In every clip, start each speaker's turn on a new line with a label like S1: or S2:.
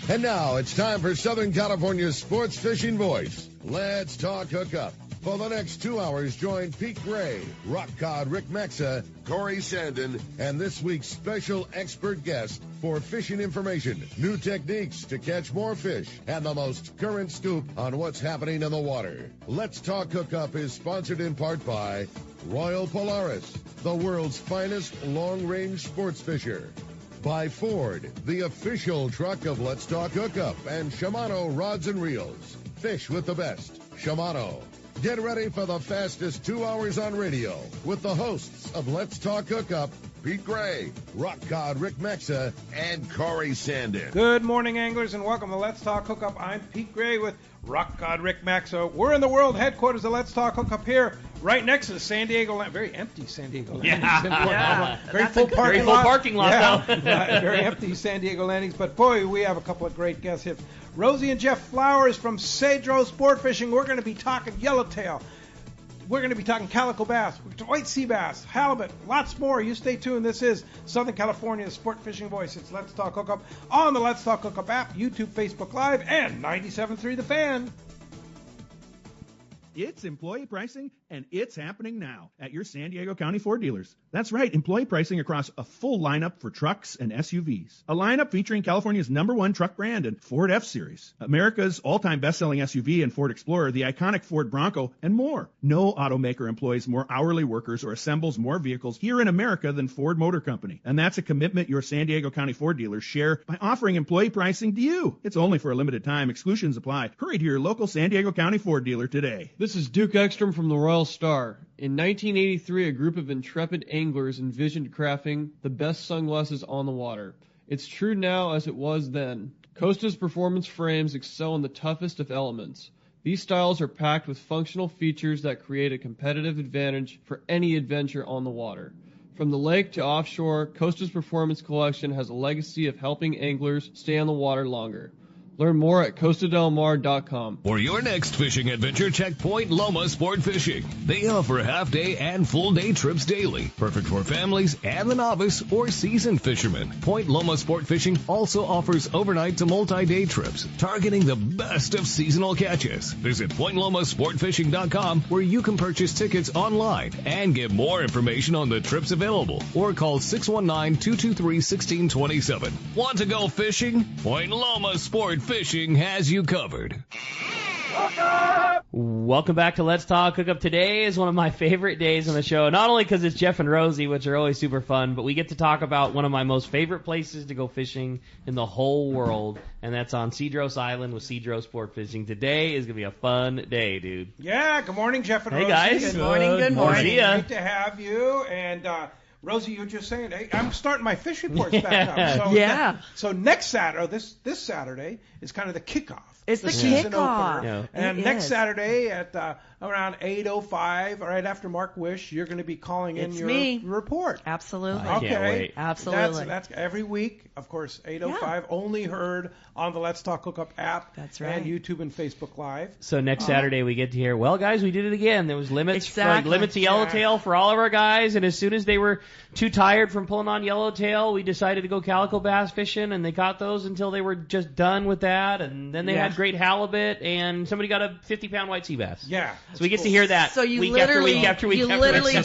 S1: And now it's time for Southern California's sports fishing voice. Let's talk hookup. For the next 2 hours, join Pete Gray, Rock Cod Rick Maxa, Corey Sandin, and this week's special expert guest for fishing information, new techniques to catch more fish, and the most current scoop on what's happening in the water. Let's Talk Hookup is sponsored in part by Royal Polaris, the world's finest long-range sports fisher. By Ford, the official truck of Let's Talk Hookup, and Shimano Rods and Reels. Fish with the best. Shimano. Get ready for the fastest 2 hours on radio with the hosts of Let's Talk Hookup, Pete Gray, Rock Cod Rick Maxa, and Corey Sandin.
S2: Good morning, anglers, and welcome to Let's Talk Hookup. I'm Pete Gray with Rock Cod Rick Maxa. We're in the world headquarters of Let's Talk Hookup here, right next to the San Diego Land. Very empty San Diego Landings.
S3: Yeah.
S2: Very full parking lot.
S3: Though.
S2: Very empty San Diego Landings. But boy, we have a couple of great guests here. Rosie and Jeff Flowers from Cedros Sportfishing. We're going to be talking yellowtail. We're going to be talking calico bass, white sea bass, halibut, lots more. You stay tuned. This is Southern California's sport fishing voice. It's Let's Talk Hookup on the Let's Talk Hookup app, YouTube, Facebook Live, and 97.3 The Fan.
S4: It's employee pricing, and it's happening now at your San Diego County Ford dealers. That's right, employee pricing across a full lineup for trucks and SUVs. A lineup featuring California's #1 truck brand and Ford F-Series, America's all-time best-selling SUV and Ford Explorer, the iconic Ford Bronco, and more. No automaker employs more hourly workers or assembles more vehicles here in America than Ford Motor Company. And that's a commitment your San Diego County Ford dealers share by offering employee pricing to you. It's only for a limited time. Exclusions apply. Hurry to your local San Diego County Ford dealer today.
S5: This is Duke Ekstrom from the Royal Star. In 1983, a group of intrepid anglers envisioned crafting the best sunglasses on the water. It's true now as it was then. Costa's performance frames excel in the toughest of elements. These styles are packed with functional features that create a competitive advantage for any adventure on the water. From the lake to offshore, Costa's Performance Collection has a legacy of helping anglers stay on the water longer. Learn more at CostaDelMar.com.
S6: For your next fishing adventure, check Point Loma Sport Fishing. They offer half-day and full-day trips daily, perfect for families and the novice or seasoned fishermen. Point Loma Sport Fishing also offers overnight to multi-day trips, targeting the best of seasonal catches. Visit PointLomaSportFishing.com, where you can purchase tickets online and get more information on the trips available, or call 619-223-1627. Want to go fishing? Point Loma Sport Fishing has you covered.
S3: Welcome back to Let's Talk Hookup. Today is one of my favorite days on the show, not only because it's Jeff and Rosie, which are always super fun, but we get to talk about one of my most favorite places to go fishing in the whole world, and that's on Cedros Island with Cedros Sport Fishing. Today is going to be a fun day, dude.
S2: Yeah, good morning, Jeff and Rosie.
S3: Hey, guys.
S7: Good morning.
S3: Good morning.
S2: Great to have you. And Rosie, you were just saying, hey, I'm starting my fish reports back up. So next Saturday, this Saturday is kind of the kickoff.
S7: It's the
S2: season
S7: kickoff.
S2: opener.
S3: Yeah.
S2: And next Saturday at around 8:05, right after Mark Wish, you're going to be calling in your report.
S7: Absolutely.
S3: I can't wait.
S7: Absolutely.
S2: That's every week, of course, 8:05, only heard on the Let's Talk Hookup app.
S7: That's right.
S2: And YouTube and Facebook Live.
S3: So next Saturday we get to hear, well, guys, we did it again. There was limits to yellowtail for all of our guys, and as soon as they were too tired from pulling on yellowtail, we decided to go calico bass fishing, and they caught those until they were just done with that, and then they had great halibut, and somebody got a 50-pound white sea bass.
S2: Yeah.
S3: So we get to hear that
S7: So you
S3: week
S7: literally,
S3: after week.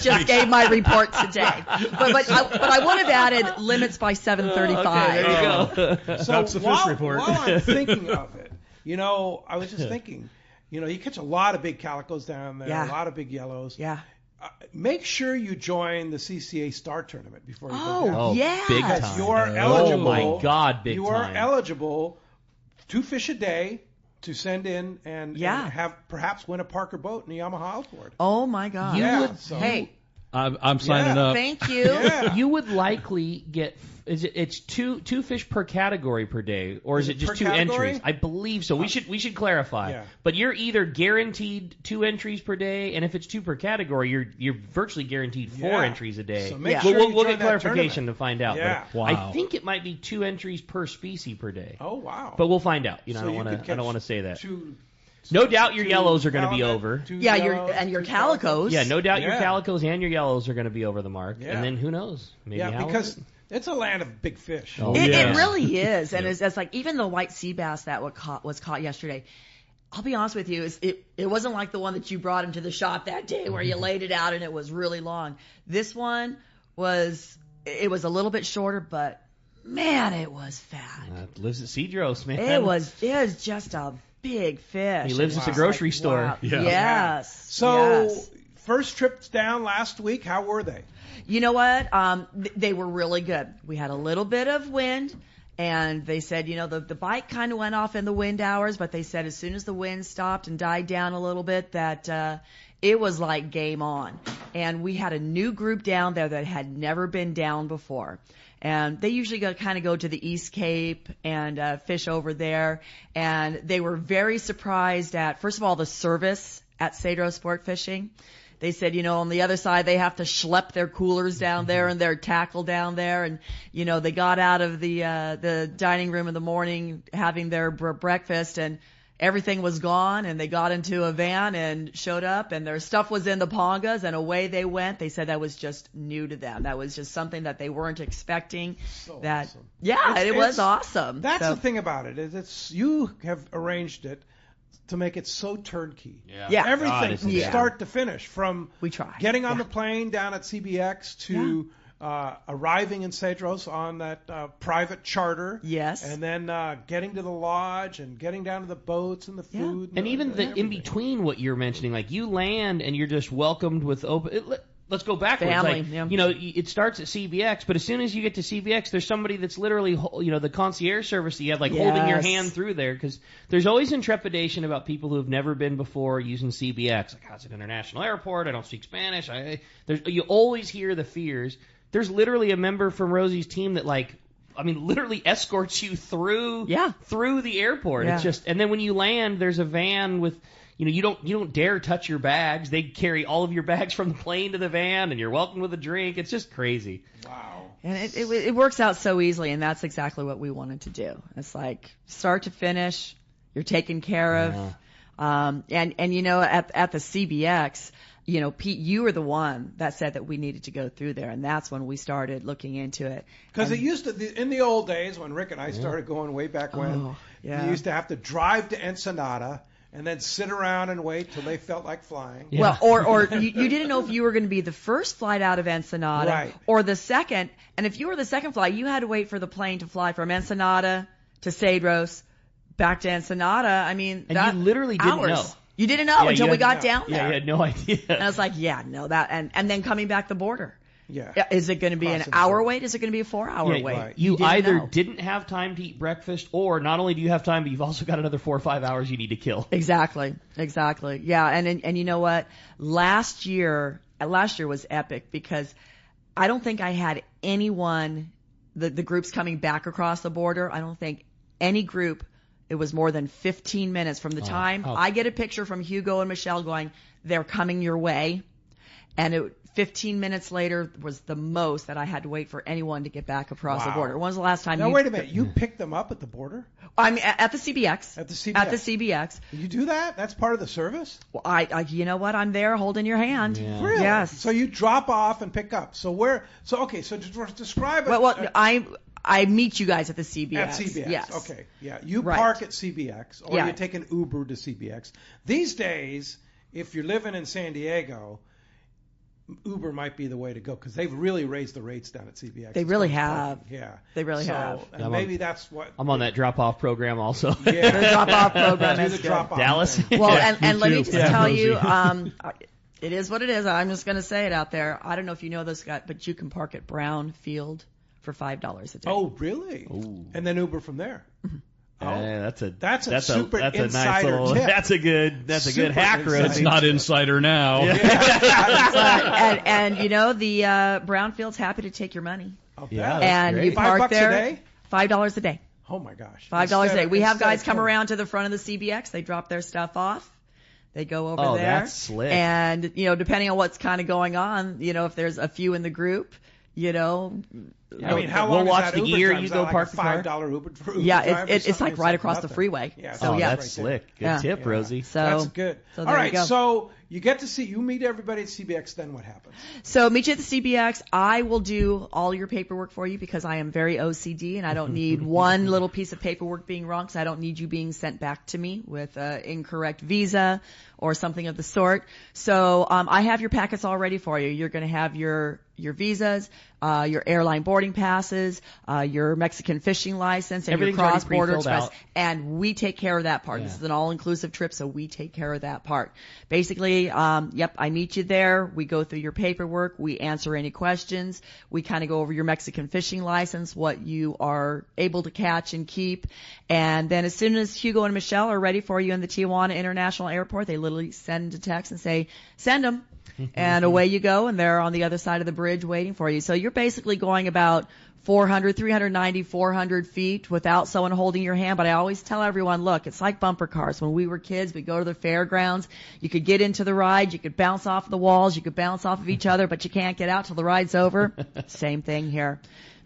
S7: just gave my report today. But I would have added limits by 7:35.
S3: Okay, there you go.
S2: So
S4: That's the fish report.
S2: While I'm thinking of it, I was just thinking, you catch a lot of big calicos down there, a lot of big yellows.
S7: Yeah.
S2: Make sure you join the CCA Star Tournament before you go down.
S3: Oh,
S7: yeah.
S3: big
S2: Because
S3: time.
S2: you are eligible.
S3: Oh, my God, big time.
S2: You are eligible 2 fish a day to send in and have perhaps win a Parker boat in the Yamaha outboard.
S7: Oh, my God.
S2: Hey.
S5: I'm signing up.
S7: Thank you.
S2: Yeah.
S3: You would likely get it's two fish per category per day, or is it just 2
S2: category?
S3: entries? I believe so. We should clarify.
S2: Yeah.
S3: But you're either guaranteed 2 entries per day, and if it's 2 per category, you're virtually guaranteed 4 entries a day.
S2: So make sure
S3: we'll
S2: you join
S3: get
S2: that
S3: clarification
S2: tournament.
S3: to find out.
S2: Yeah.
S3: But I think it might be 2 entries per species per day.
S2: Oh wow.
S3: But we'll find out.
S2: So
S3: I don't want to say that. No doubt your yellows are going to be over.
S7: Yeah, your calicos.
S3: Yeah, no doubt your calicos and your yellows are going to be over the mark.
S2: Yeah.
S3: And then who knows? Maybe
S2: because It's a land of big fish.
S7: It really is. And it's like even the white sea bass that was caught yesterday, I'll be honest with you, it wasn't like the one that you brought into the shop that day where you laid it out and it was really long. This one was a little bit shorter, but man, it was fat.
S3: Lives at Cedros, man.
S7: It was just a big fish.
S3: He lives at the grocery store.
S7: Wow.
S4: Yeah.
S7: Yes.
S2: So first trips down last week, how were they?
S7: You know what? They were really good. We had a little bit of wind, and they said, the bite kind of went off in the wind hours, but they said as soon as the wind stopped and died down a little bit that it was like game on. And we had a new group down there that had never been down before. And they usually go to the East Cape and fish over there. And they were very surprised at, first of all, the service at Cedros Sportfishing. They said, on the other side, they have to schlep their coolers down there and their tackle down there. And, they got out of the dining room in the morning having their breakfast and everything was gone. And they got into a van and showed up and their stuff was in the pongas and away they went. They said that was just new to them. That was just something that they weren't expecting.
S2: Awesome.
S7: Yeah, it was awesome.
S2: That's the thing about it. Is you have arranged it to make it so turnkey.
S7: Yeah.
S2: Everything from start to finish, from
S7: we try.
S2: Getting on the plane down at CBX to arriving in Cedros on that private charter.
S7: Yes.
S2: And then getting to the lodge and getting down to the boats and the food.
S3: And even the in between what you're mentioning, like you land and you're just welcomed with open. Let's go backwards.
S7: Family,
S3: it starts at CBX, but as soon as you get to CBX, there's somebody that's literally, the concierge service that you have, holding your hand through there, because there's always intrepidation about people who have never been before using CBX. Like, it's an international airport. I don't speak Spanish. You always hear the fears. There's literally a member from Rosie's team that, literally escorts you through the airport.
S7: Yeah.
S3: It's just, and then when you land, there's a van with. You don't dare touch your bags. They carry all of your bags from the plane to the van, and you're welcomed with a drink. It's just crazy.
S2: Wow.
S7: And it works out so easily, and that's exactly what we wanted to do. It's like start to finish, you're taken care of. And at the CBX, Pete, you were the one that said that we needed to go through there, and that's when we started looking into it.
S2: Because it used to, in the old days when Rick and I started going way back when, you used to have to drive to Ensenada and then sit around and wait till they felt like flying.
S7: Yeah. Well, or you didn't know if you were going to be the first flight out of Ensenada or the second. And if you were the second flight, you had to wait for the plane to fly from Ensenada to Cedros, back to Ensenada.
S3: And you literally didn't know.
S7: You didn't know until we got down there.
S3: Yeah, you had no idea.
S7: And I was like, and then coming back the border.
S2: Yeah.
S7: Is it going to be an hour wait? Is it going to be a 4-hour wait?
S3: Right. You either didn't have time to eat breakfast, or not only do you have time, but you've also got another 4 or 5 hours you need to kill.
S7: Exactly. Yeah, and you know what? Last year was epic because I don't think I had anyone, the groups coming back across the border, I don't think any group, it was more than 15 minutes from the time I get a picture from Hugo and Michelle going, they're coming your way, and 15 minutes later was the most that I had to wait for anyone to get back across the border. When was the last time
S2: wait a minute. You picked them up at the border?
S7: I mean, at the CBX.
S2: At the CBX.
S7: At the CBX.
S2: You do that? That's part of the service?
S7: Well, you know what? I'm there holding your hand.
S3: Yeah.
S2: Really?
S7: Yes.
S2: So you drop off and pick up. So describe it.
S7: Well, I meet you guys at the CBX.
S2: At CBX.
S7: Yes.
S2: Okay. Yeah. You park at CBX, or you take an Uber to CBX. These days, if you're living in San Diego, Uber might be the way to go because they've really raised the rates down at CBX.
S7: They really have.
S2: Yeah.
S7: They really have.
S2: And maybe that's what.
S3: I'm on that drop-off program also.
S2: Yeah.
S7: The drop-off program is
S2: the
S7: good.
S2: drop-off
S3: Dallas.
S2: thing.
S7: Well, and let me just tell
S3: Rosie.
S7: you, it is what it is. I'm just going to say it out there. I don't know if you know this guy, but you can park at Brown Field for $5 a day.
S2: Oh, really?
S3: Ooh.
S2: And then Uber from there.
S3: That's a
S2: super
S3: nice
S2: insider
S3: little.
S2: tip.
S3: That's a good hack,
S2: insider.
S3: Rosie.
S4: It's not insider now.
S7: And the Brownfield's happy to take your money.
S3: Yeah,
S7: and
S3: great.
S7: you park
S2: $5
S7: there.
S2: a day?
S7: $5 a day.
S2: Oh my gosh.
S7: $5 a day. We have guys come
S2: $20.
S7: around to the front of the CBX. They drop their stuff off. They go over there.
S3: That's slick.
S7: And, depending on what's kind of going on, if there's a few in the group,
S2: I mean, how long
S3: we'll
S2: is
S3: watch
S2: that
S3: the
S2: Uber
S3: gear.
S2: drive?
S3: You
S2: Is
S3: go
S2: that
S3: park the
S2: like a
S3: car.
S2: $5 Uber drive?
S7: Yeah,
S2: or
S7: it's like
S2: something?
S7: right
S2: It's
S7: across the
S2: nothing.
S7: freeway.
S2: Yeah,
S7: So
S3: Oh,
S7: yeah,
S3: that's slick. Good
S7: Yeah.
S3: tip, Rosie.
S7: So
S2: That's good.
S7: So
S2: All
S7: there you
S2: right,
S7: go.
S2: so you get to see, you meet everybody at CBX, then what happens?
S7: So meet you at the CBX. I will do all your paperwork for you because I am very OCD and I don't need one little piece of paperwork being wrong, because I don't need you being sent back to me with an incorrect visa or something of the sort. So I have your packets all ready for you. You're going to have your visas, your airline boarding passes, your Mexican fishing license, and
S3: Everything's
S7: your
S3: already
S7: cross-border
S3: pre-filled
S7: express.
S3: out.
S7: And we take care of that part.
S3: Yeah.
S7: This is an all-inclusive trip, so we take care of that part. Basically, I meet you there. We go through your paperwork. We answer any questions. We kind of go over your Mexican fishing license, what you are able to catch and keep. And then as soon as Hugo and Michelle are ready for you in the Tijuana International Airport, they literally send a text and say, send them. And away you go, and they're on the other side of the bridge waiting for you. So you're basically going about 390, 400 feet without someone holding your hand. But I always tell everyone, look, it's like bumper cars. When we were kids, we'd go to the fairgrounds. You could get into the ride. You could bounce off the walls. You could bounce off of each other, but you can't get out till the ride's over. Same thing here.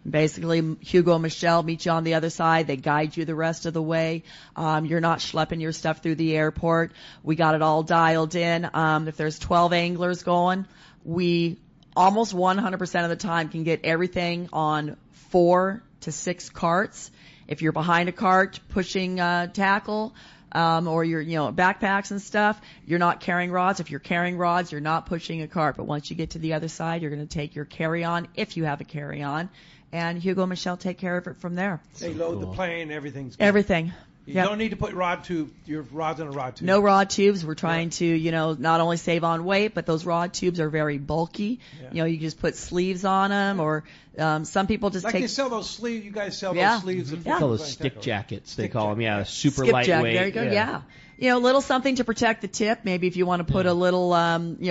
S7: Basically, Hugo and Michelle meet you on the other side. They guide you the rest of the way. You're not schlepping your stuff through the airport. We got it all dialed in. If there's 12 anglers going, we almost 100% of the time can get everything on 4 to 6 carts. If you're behind a cart pushing tackle, or your backpacks and stuff, you're not carrying rods. If you're carrying rods, you're not pushing a cart. But once you get to the other side, you're going to take your carry-on, if you have a carry-on, and Hugo and Michelle take care of it from there.
S2: They load the plane, everything's good.
S7: Everything.
S2: You
S7: Yep.
S2: don't need to put your rods in a rod tube.
S7: No rod tubes. We're trying to, not only save on weight, but those rod tubes are very bulky.
S2: Yeah.
S7: You just put sleeves on them, or some people just
S2: Like
S7: take.
S2: they sell those sleeves. You guys sell
S7: Yeah.
S2: those sleeves.
S7: Yeah.
S3: They call those stick jackets. They call them. Yeah, super
S7: Skipjack.
S3: lightweight.
S7: There you go. Yeah. A little something to protect the tip. Maybe if you want to put a little,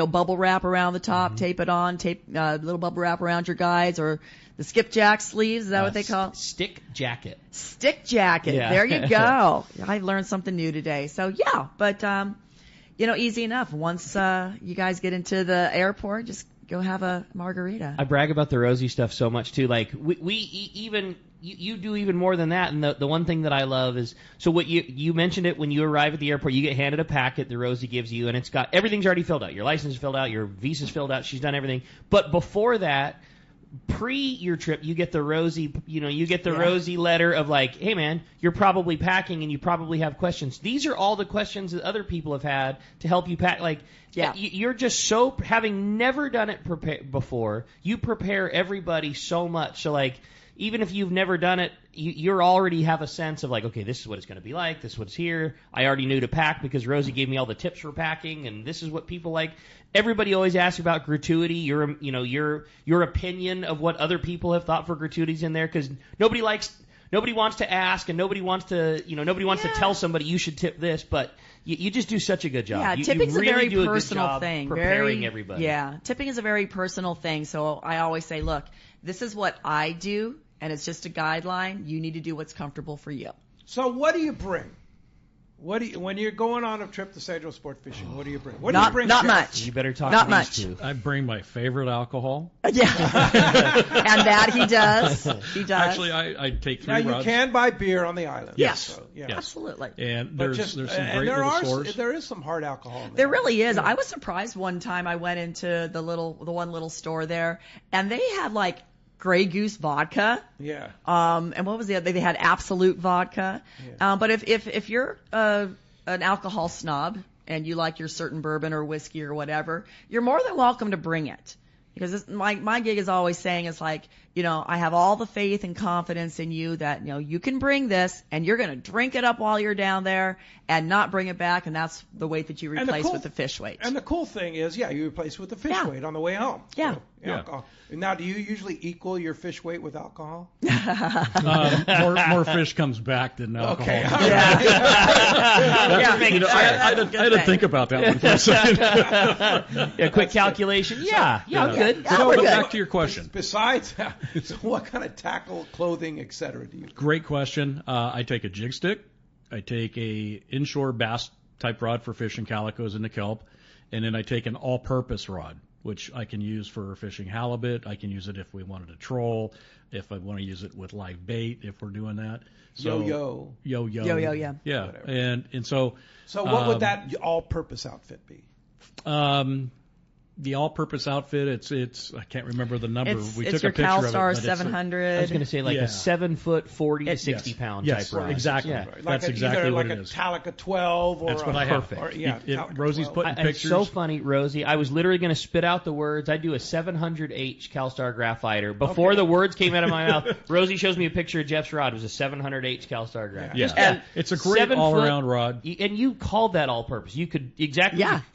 S7: bubble wrap around the top, tape it on, little bubble wrap around your guides, or the skipjack sleeves. Is that what they call it?
S3: Stick jacket.
S7: Stick jacket.
S3: Yeah.
S7: There you go. I learned something new today. So yeah, but easy enough. Once you guys get into the airport, just go have a margarita.
S3: I brag about the Rosie stuff so much too. Like we even you do even more than that. And the one thing that I love is, so what you mentioned it when you arrive at the airport, you get handed a packet that Rosie gives you, and it's got everything's already filled out. Your license is filled out, your visa's filled out. She's done everything. But before that, pre your trip, you get the Rosie, Rosie letter of like, hey man, you're probably packing and you probably have questions. These are all the questions that other people have had to help you pack. Like, you're just so, having never done it before, you prepare everybody so much. So like, even if you've never done it, you already have a sense of like, okay, this is what it's going to be like. This is what's here. I already knew to pack because Rosie gave me all the tips for packing, and this is what people like. Everybody always asks about gratuity. Your opinion of what other people have thought for gratuities in there, because nobody wants to ask, and nobody wants to tell somebody you should tip this, but you just do such a good job.
S7: Yeah,
S3: you
S7: tipping's
S3: really
S7: a very
S3: do
S7: personal
S3: a good job
S7: thing.
S3: Preparing everybody.
S7: Yeah, tipping is a very personal thing. So I always say, look, this is what I do, and it's just a guideline. You need to do what's comfortable for you.
S2: So what do you bring? When you're going on a trip to Cedros Sport Fishing, what do you bring? What
S7: not,
S2: do you bring?
S7: Not
S2: Jeff?
S7: much.
S3: You better talk
S7: not
S3: to
S7: much.
S3: these two.
S8: I bring my favorite alcohol.
S7: Yeah, and that he does. He does.
S8: Actually, I take 3
S2: Now you
S8: rods.
S2: can buy beer on the island.
S7: Yes.
S2: So, yeah.
S8: Yes.
S7: Absolutely.
S8: And
S2: But
S8: there's some
S2: and
S8: great little stores.
S2: there is some hard alcohol in there.
S7: There really is. I was surprised one time I went into the one little store there, and they had like Grey Goose vodka.
S2: Yeah.
S7: And what was the other? They had Absolute vodka.
S2: Yeah.
S7: But if you're an alcohol snob and you like your certain bourbon or whiskey or whatever, you're more than welcome to bring it. Because my gig is always saying, it's like, I have all the faith and confidence in you that, you can bring this and you're going to drink it up while you're down there and not bring it back. And that's the weight that you replace with the fish weight.
S2: And the cool thing is, you replace with the fish weight on the way home.
S7: Yeah.
S2: So, alcohol. Now, do you usually equal your fish weight with alcohol?
S8: More fish comes back than alcohol.
S2: Okay.
S7: Yeah.
S8: I had to think about that one for a second.
S3: Quick calculation. Yeah, I'm good.
S7: Yeah,
S8: So
S7: we're good.
S8: back to your question.
S2: Besides, so what kind of tackle, clothing, etc. do you?
S8: Great question. I take a jig stick. I take a inshore bass type rod for fishing calicos in the kelp, and then I take an all-purpose rod. which I can use for fishing halibut. I can use it if we wanted to troll, if I want to use it with live bait, if we're doing that. So,
S2: Yo-yo.
S7: Yo-yo, yeah.
S8: Yeah.
S2: Whatever.
S8: And so.
S2: So what would that all-purpose outfit be?
S8: The all-purpose outfit, it's I can't remember the number. We
S7: it's
S8: took
S7: your
S8: a picture of it.
S7: CalStar
S8: but
S7: 700.
S3: I was going to say like a 7 foot, 40 to 60 pound
S8: yes,
S3: type rod.
S8: exactly.
S3: Yeah.
S8: That's exactly what it is.
S2: Like a Talica 12 or
S8: That's what I have.
S2: Perfect.
S8: Rosie's putting
S3: It's
S8: pictures.
S3: so funny, Rosie. I was literally going to spit out the words. I do a 700H CalStar Graphiter. Before the words came out of my mouth, Rosie shows me a picture of Jeff's rod. It was a 700H CalStar Graphiter.
S8: Yeah. It's a great all-around rod.
S3: And you called that all-purpose. You could you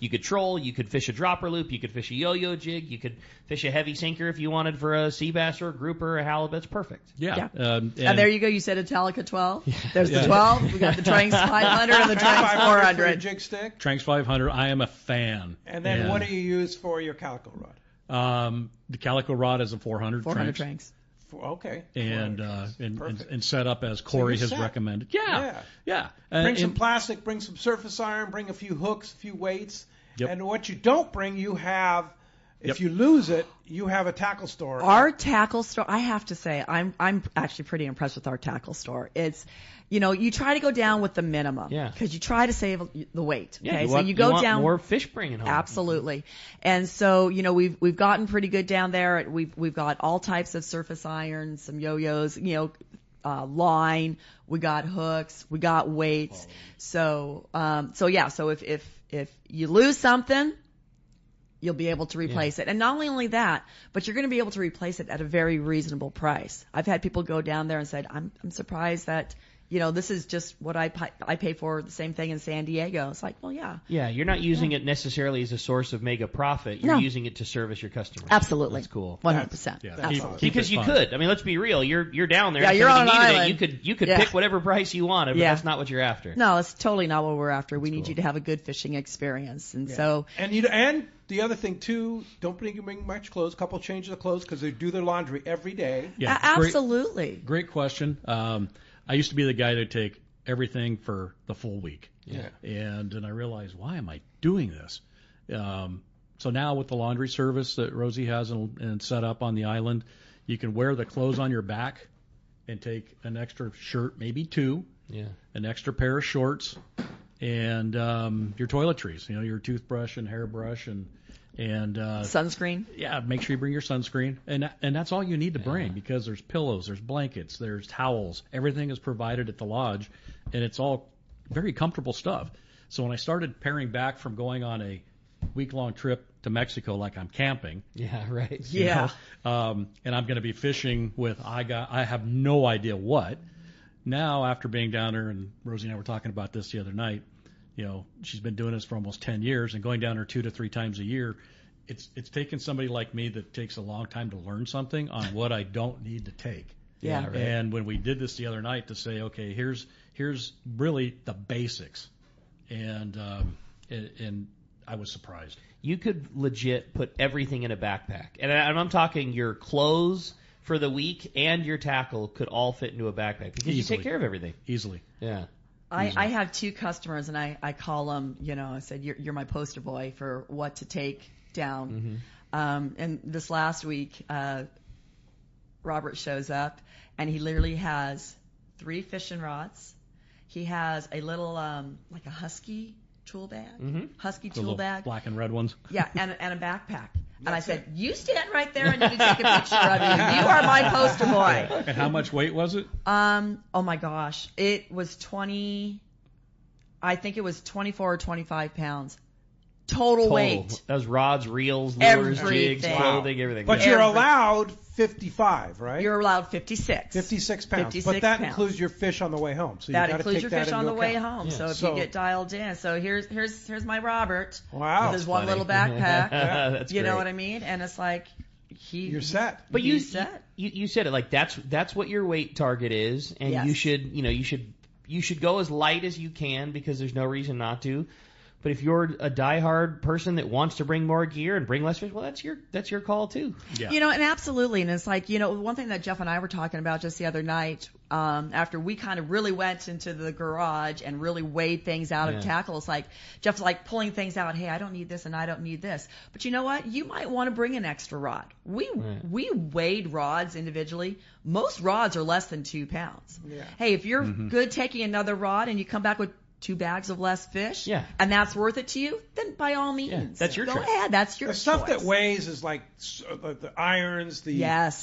S3: could troll, you could fish a dropper loop, you could fish a yo-yo jig, you could fish a heavy sinker if you wanted for a sea bass or a grouper or a halibut. It's perfect.
S8: Yeah.
S7: And there you go. You said a Talica 12. There's the 12. We got the Tranks 500 and the Tranks 400.
S2: Jig stick.
S8: Tranks 500. I am a fan.
S2: And then what do you use for your calico rod?
S8: The calico rod is a 400.
S7: 400 Tranks.
S2: Okay.
S8: And set up as Corey has recommended. Yeah.
S2: Bring some plastic. Bring some surface iron. Bring a few hooks, a few weights.
S8: Yep.
S2: And what you don't bring, you have. If you lose it, you have a tackle store.
S7: Our tackle store, I have to say, I'm actually pretty impressed with our tackle store. It's, you try to go down with the minimum.
S3: Yeah.
S7: Because you try to save the weight.
S3: Yeah,
S7: Okay.
S3: you
S7: go
S3: want
S7: down.
S3: more fish bringing home.
S7: Absolutely. And so, we've gotten pretty good down there. We've got all types of surface irons, some yo-yos, line. We got hooks. We got weights. So if you lose something, you'll be able to replace it. And not only that, but you're going to be able to replace it at a very reasonable price. I've had people go down there and said, I'm surprised that, this is just what I pay for the same thing in San Diego. It's like, well, yeah.
S3: Yeah, you're not using it necessarily as a source of mega profit. You're using it to service your customers.
S7: Absolutely.
S3: That's cool.
S7: 100%.
S8: Yeah.
S7: Absolutely.
S3: Because you could. I mean, let's be real. You're down there.
S7: Yeah, you're on an island.
S3: You could pick whatever price you wanted, but that's not what you're after.
S7: No, it's totally not what we're after. We need you to have a good fishing experience. And so.
S2: And the other thing too, don't bring much clothes. A couple changes of clothes because they do their laundry every day.
S8: Yeah,
S7: absolutely.
S8: Great question. I used to be the guy to take everything for the full week.
S2: Yeah.
S8: And then I realized, why am I doing this? So now with the laundry service that Rosie has and set up on the island, you can wear the clothes on your back and take an extra shirt, maybe two, an extra pair of shorts, and your toiletries, your toothbrush and hairbrush and
S7: sunscreen.
S8: Yeah, make sure you bring your sunscreen, and that's all you need to bring because there's pillows, there's blankets, there's towels. Everything is provided at the lodge, and it's all very comfortable stuff. So when I started paring back from going on a week-long trip to Mexico like I'm camping, and I'm going to be fishing with I have no idea what. Now after being down there, and Rosie and I were talking about this the other night. She's been doing this for almost 10 years and going down there 2 to 3 times a year. It's taken somebody like me that takes a long time to learn something on what I don't need to take.
S7: Yeah. Right.
S8: And when we did this the other night to say, okay, here's really the basics, and I was surprised.
S3: You could legit put everything in a backpack, and I'm talking your clothes for the week and your tackle could all fit into a backpack because you take care of everything
S8: easily.
S3: Yeah.
S7: I have 2 customers, and I call them, I said, you're my poster boy for what to take down. And this last week, Robert shows up, and he literally has 3 fishing rods. He has a little, like a Husky tool bag, Husky tool bag.
S8: Black and red ones.
S7: Yeah, and a backpack. And I said, you stand right there and you can take a picture of you. You are my poster boy.
S8: And how much weight was it?
S7: Oh my gosh. It was 24 or 25 pounds. Total weight.
S3: That was rods, reels, lures,
S7: everything.
S3: jigs, clothing, everything.
S2: But you're allowed 55, right?
S7: You're allowed 56.
S2: 56 pounds.
S7: 56
S2: but that
S7: pounds.
S2: includes your fish on the way home. So
S7: that
S2: you
S7: includes your fish on the way home.
S2: Yeah.
S7: So if you get dialed in. So here's my Robert.
S2: Wow.
S7: With his one little backpack.
S3: That's
S7: you
S3: great.
S7: know what I mean? And it's like
S2: you're set.
S3: But you said it like that's what your weight target is, and you should go as light as you can because there's no reason not to. But if you're a diehard person that wants to bring more gear and bring less fish, well, that's your call too.
S8: Yeah.
S7: And absolutely. And it's like, one thing that Jeff and I were talking about just the other night, after we kind of really went into the garage and really weighed things out of tackle, it's like Jeff's like pulling things out. Hey, I don't need this and I don't need this. But you know what? You might want to bring an extra rod. We weighed rods individually. Most rods are less than 2 pounds. Yeah. Hey, if you're good taking another rod and you come back with 2 bags of less fish, and that's worth it to you, then by all means,
S3: that's your
S7: go
S3: choice.
S7: ahead. That's your
S2: The
S7: choice.
S2: stuff that weighs is like the irons, the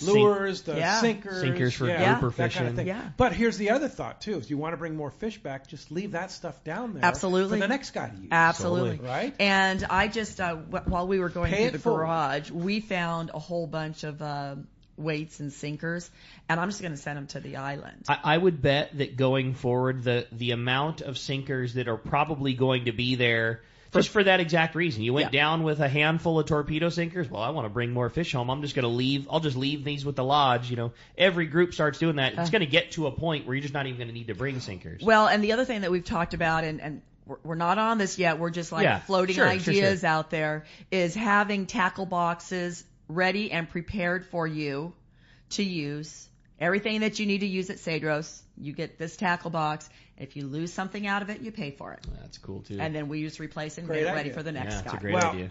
S2: lures, the sinkers
S3: for
S2: that
S3: grouper
S2: kind
S3: fishing.
S2: of thing.
S7: Yeah.
S2: But here's the other thought too: if you want to bring more fish back, just leave that stuff down there.
S7: Absolutely.
S2: For the next guy to use.
S7: Absolutely.
S2: Right.
S7: And I just while we were going
S2: Pay
S7: through
S2: it
S7: the
S2: forward.
S7: garage, we found a whole bunch of weights and sinkers, and I'm just going to send them to the island.
S3: I would bet that going forward, the amount of sinkers that are probably going to be there just for that exact reason. You went down with a handful of torpedo sinkers. Well, I want to bring more fish home. I'm just going to leave. I'll just leave these with the lodge. You know, every group starts doing that. It's going to get to a point where you're just not even going to need to bring sinkers.
S7: Well, and the other thing that we've talked about, and we're not on this yet, we're just like floating ideas out there, is having tackle boxes ready and prepared for you to use. Everything that you need to use at Cedros, you get this tackle box. If you lose something out of it, you pay for it.
S3: That's cool too.
S7: And then we just replace it and get it ready for the next guy.
S3: That's a great idea.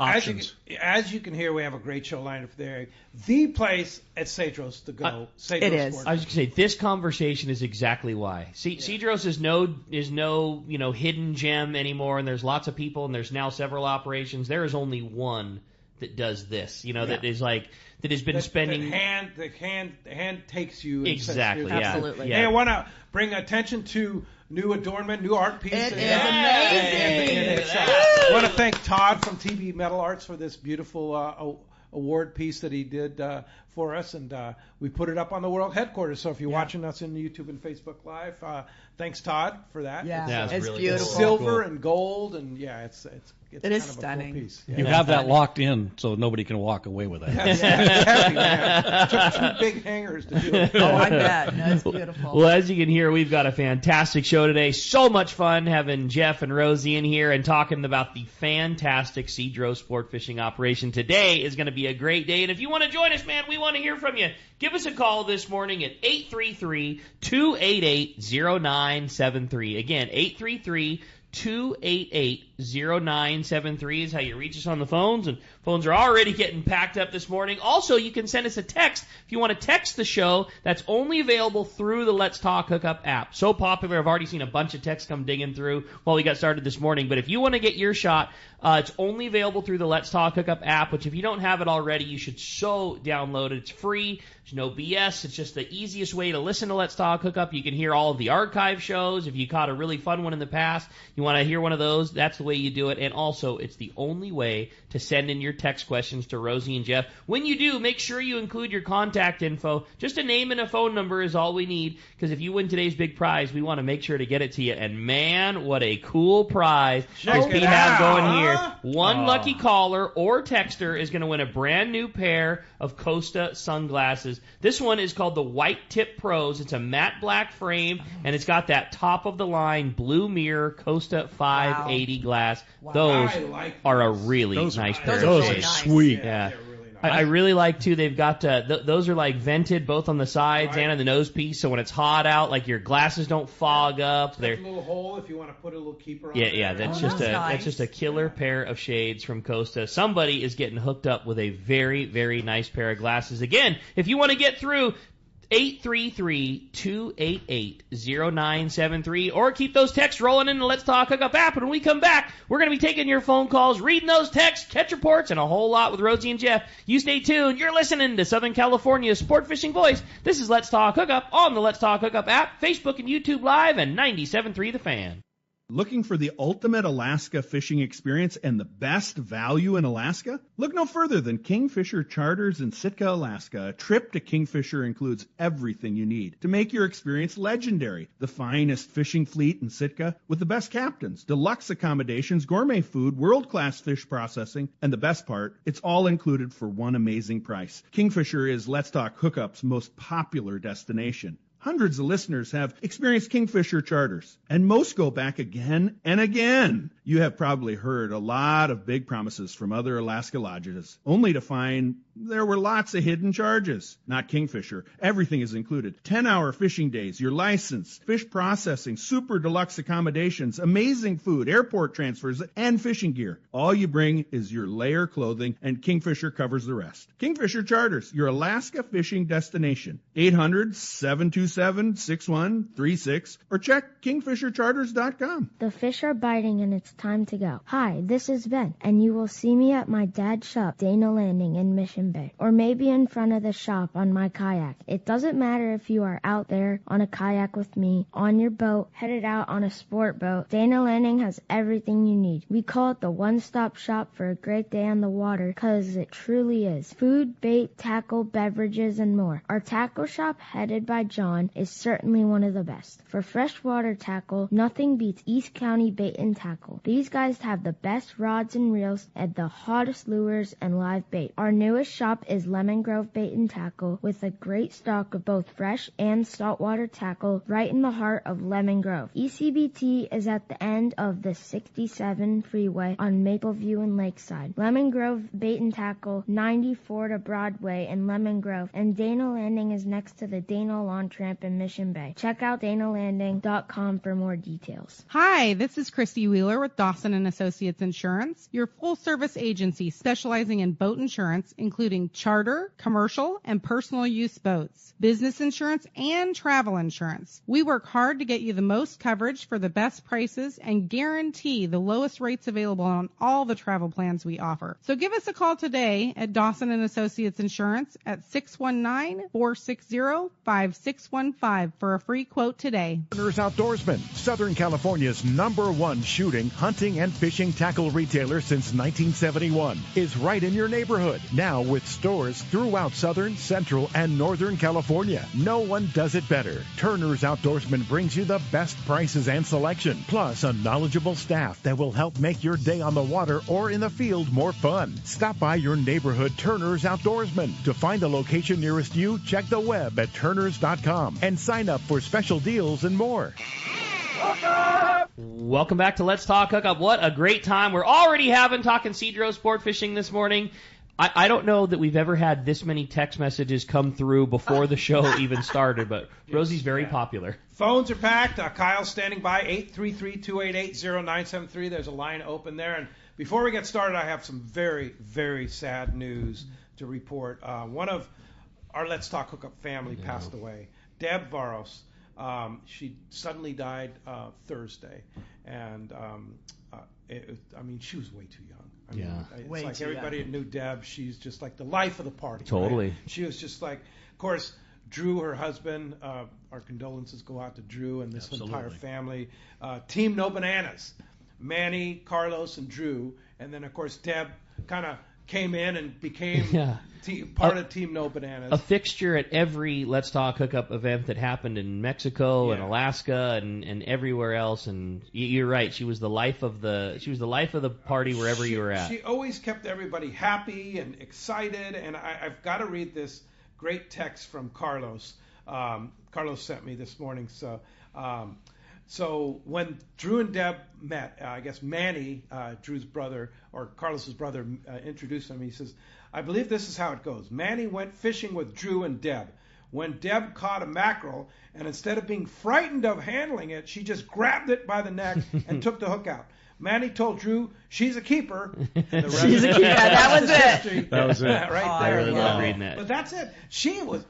S2: As you can hear, we have a great show lined up there. The place at Cedros to go. Cedros
S7: it is.
S2: Sport.
S3: I was going to say, this conversation is exactly why. Cedros is no hidden gem anymore, and there's lots of people, and there's now several operations. There is only one that does this, that is like, that has been spending.
S2: The hand takes you.
S3: Exactly.
S7: Absolutely.
S2: Hey, I want to bring attention to new adornment, new art piece.
S7: It is amazing.
S2: I want to thank Todd from TB Metal Arts for this beautiful award piece that he did for us, and we put it up on the world headquarters. So if you're watching us in YouTube and Facebook Live, thanks Todd for that.
S7: Yeah, it's
S3: really
S7: beautiful.
S2: It's silver and gold, and it's
S7: it is
S2: kind of
S7: stunning.
S2: A cool piece.
S8: You have that locked in so nobody can walk away with it.
S2: It's heavy, man. It took 2 big hangers to do it.
S7: Oh, I bet. That's beautiful.
S3: Well, as you can hear, we've got a fantastic show today. So much fun having Jeff and Rosie in here and talking about the fantastic Cedros sport fishing operation. Today is going to be a great day. And if you want to join us, man, we want to hear from you. Give us a call this morning at 833-288-0973. Again, 833-288-0973 is how you reach us on the phones, and phones are already getting packed up this morning. Also, you can send us a text. If you want to text the show, that's only available through the Let's Talk Hookup app. So popular, I've already seen a bunch of texts come digging through while we got started this morning. But if you want to get your shot, it's only available through the Let's Talk Hookup app, which if you don't have it already, you should so download it. It's free. There's no BS. It's just the easiest way to listen to Let's Talk Hookup. You can hear all of the archive shows. If you caught a really fun one in the past, you want to hear one of those, that's the way you do it. And also, it's the only way to send in your text questions to Rosie and Jeff. When you do, make sure you include your contact info. Just a name and a phone number is all we need, because if you win today's big prize, we want to make sure to get it to you. And man, what a cool prize we have going here. One lucky caller or texter is going to win a brand new pair of Costa sunglasses. This one is called the White Tip Pros. It's a matte black frame, and it's got that top-of-the-line blue mirror Costa 580 glass.
S7: Wow.
S3: Those are a really nice pair of
S8: Those
S3: shades.
S8: are sweet.
S3: Yeah. I really like, too, they've got, those are like vented both on the sides and on the nose piece, so when it's hot out, like your glasses don't fog up.
S2: There's a little hole if you want to put a little keeper on
S3: that's
S2: there.
S3: that's just a killer pair of shades from Costa. Somebody is getting hooked up with a very, very nice pair of glasses. Again, if you want to get through, 833-288-0973, or keep those texts rolling in the Let's Talk Hookup app. And when we come back, we're going to be taking your phone calls, reading those texts, catch reports, and a whole lot with Rosie and Jeff. You stay tuned. You're listening to Southern California's Sport Fishing Voice. This is Let's Talk Hookup on the Let's Talk Hookup app, Facebook and YouTube Live, and 97.3 The Fan.
S4: Looking for the ultimate Alaska fishing experience and the best value in Alaska? Look no further than Kingfisher Charters in Sitka, Alaska. A trip to Kingfisher includes everything you need to make your experience legendary. The finest fishing fleet in Sitka with the best captains, deluxe accommodations, gourmet food, world-class fish processing, and the best part, it's all included for one amazing price. Kingfisher is Let's Talk Hookup's most popular destination. Hundreds of listeners have experienced Kingfisher Charters, and most go back again and again. You have probably heard a lot of big promises from other Alaska lodges, only to find there were lots of hidden charges. Not Kingfisher. Everything is included. 10-hour fishing days, your license, fish processing, super deluxe accommodations, amazing food, airport transfers, and fishing gear. All you bring is your layer clothing, and Kingfisher covers the rest. Kingfisher Charters, your Alaska fishing destination. 800-727-6136 or check kingfishercharters.com.
S9: The fish are biting and it's time to go. Hi, this is Ben, and you will see me at my dad's shop, Dana Landing in Mission Bay, or maybe in front of the shop on my kayak. It doesn't matter if you are out there on a kayak with me, on your boat, headed out on a sport boat. Dana Landing has everything you need. We call it the one-stop shop for a great day on the water because it truly is. Food, bait, tackle, beverages, and more. Our tackle shop, headed by John, is certainly one of the best. For freshwater tackle, nothing beats East County Bait and Tackle. These guys have the best rods and reels and the hottest lures and live bait. Our newest shop is Lemon Grove Bait and Tackle with a great stock of both fresh and saltwater tackle right in the heart of Lemon Grove. ECBT is at the end of the 67 freeway on Mapleview and Lakeside. Lemon Grove Bait and Tackle, 94 to Broadway in Lemon Grove, and Dana Landing is next to the Dana Lawn Tramp in Mission Bay. Check out danalanding.com for more details.
S10: Hi, this is Christy Wheeler with Dawson & Associates Insurance, your full-service agency specializing in boat insurance, including charter, commercial, and personal use boats, business insurance, and travel insurance. We work hard to get you the most coverage for the best prices and guarantee the lowest rates available on all the travel plans we offer. So give us a call today at Dawson & Associates Insurance at 619-460-5615 for a free quote today.
S11: Turner's Outdoorsman, Southern California's #1 shooting, hunting, and fishing tackle retailer since 1971, is right in your neighborhood. Now with stores throughout Southern, Central, and Northern California. No one does it better. Turner's Outdoorsman brings you the best prices and selection, plus a knowledgeable staff that will help make your day on the water or in the field more fun. Stop by your neighborhood Turner's Outdoorsman. To find the location nearest you, check the web at turners.com and sign up for special deals and more.
S3: Welcome back to Let's Talk Hookup. What a great time we're already having talking Cedros sport fishing this morning. I don't know that we've ever had this many text messages come through before the show even started, but Rosie's very popular.
S2: Phones are packed. Kyle's standing by, 833-288-0973. There's a line open there. And before we get started, I have some very, very sad news to report. One of our Let's Talk Hookup family passed away. Deb Varos. She suddenly died Thursday. And, she was way too young. It's
S7: way
S2: like
S7: too
S2: everybody
S7: young.
S2: that knew Deb, she's just like the life of the party.
S3: Totally.
S2: Right? She was just like, of course, Drew, her husband, our condolences go out to Drew and this entire family. Team No Bananas, Manny, Carlos, and Drew. And then, of course, Deb kind of came in and became part of Team No Bananas.
S3: A fixture at every Let's Talk Hookup event that happened in Mexico and Alaska and everywhere else. And you're right, she was the life of the party wherever you were at.
S2: She always kept everybody happy and excited. And I've got to read this great text from Carlos. Carlos sent me this morning. So when Drew and Deb met, I guess Manny, Drew's brother, or Carlos's brother, introduced him. He says, I believe this is how it goes. Manny went fishing with Drew and Deb. When Deb caught a mackerel, and instead of being frightened of handling it, she just grabbed it by the neck and took the hook out. Manny told Drew, she's a keeper. And the rest
S7: She's a keeper. That was it.
S8: That was it.
S2: Right there.
S3: I really love reading that.
S2: But that's it. She was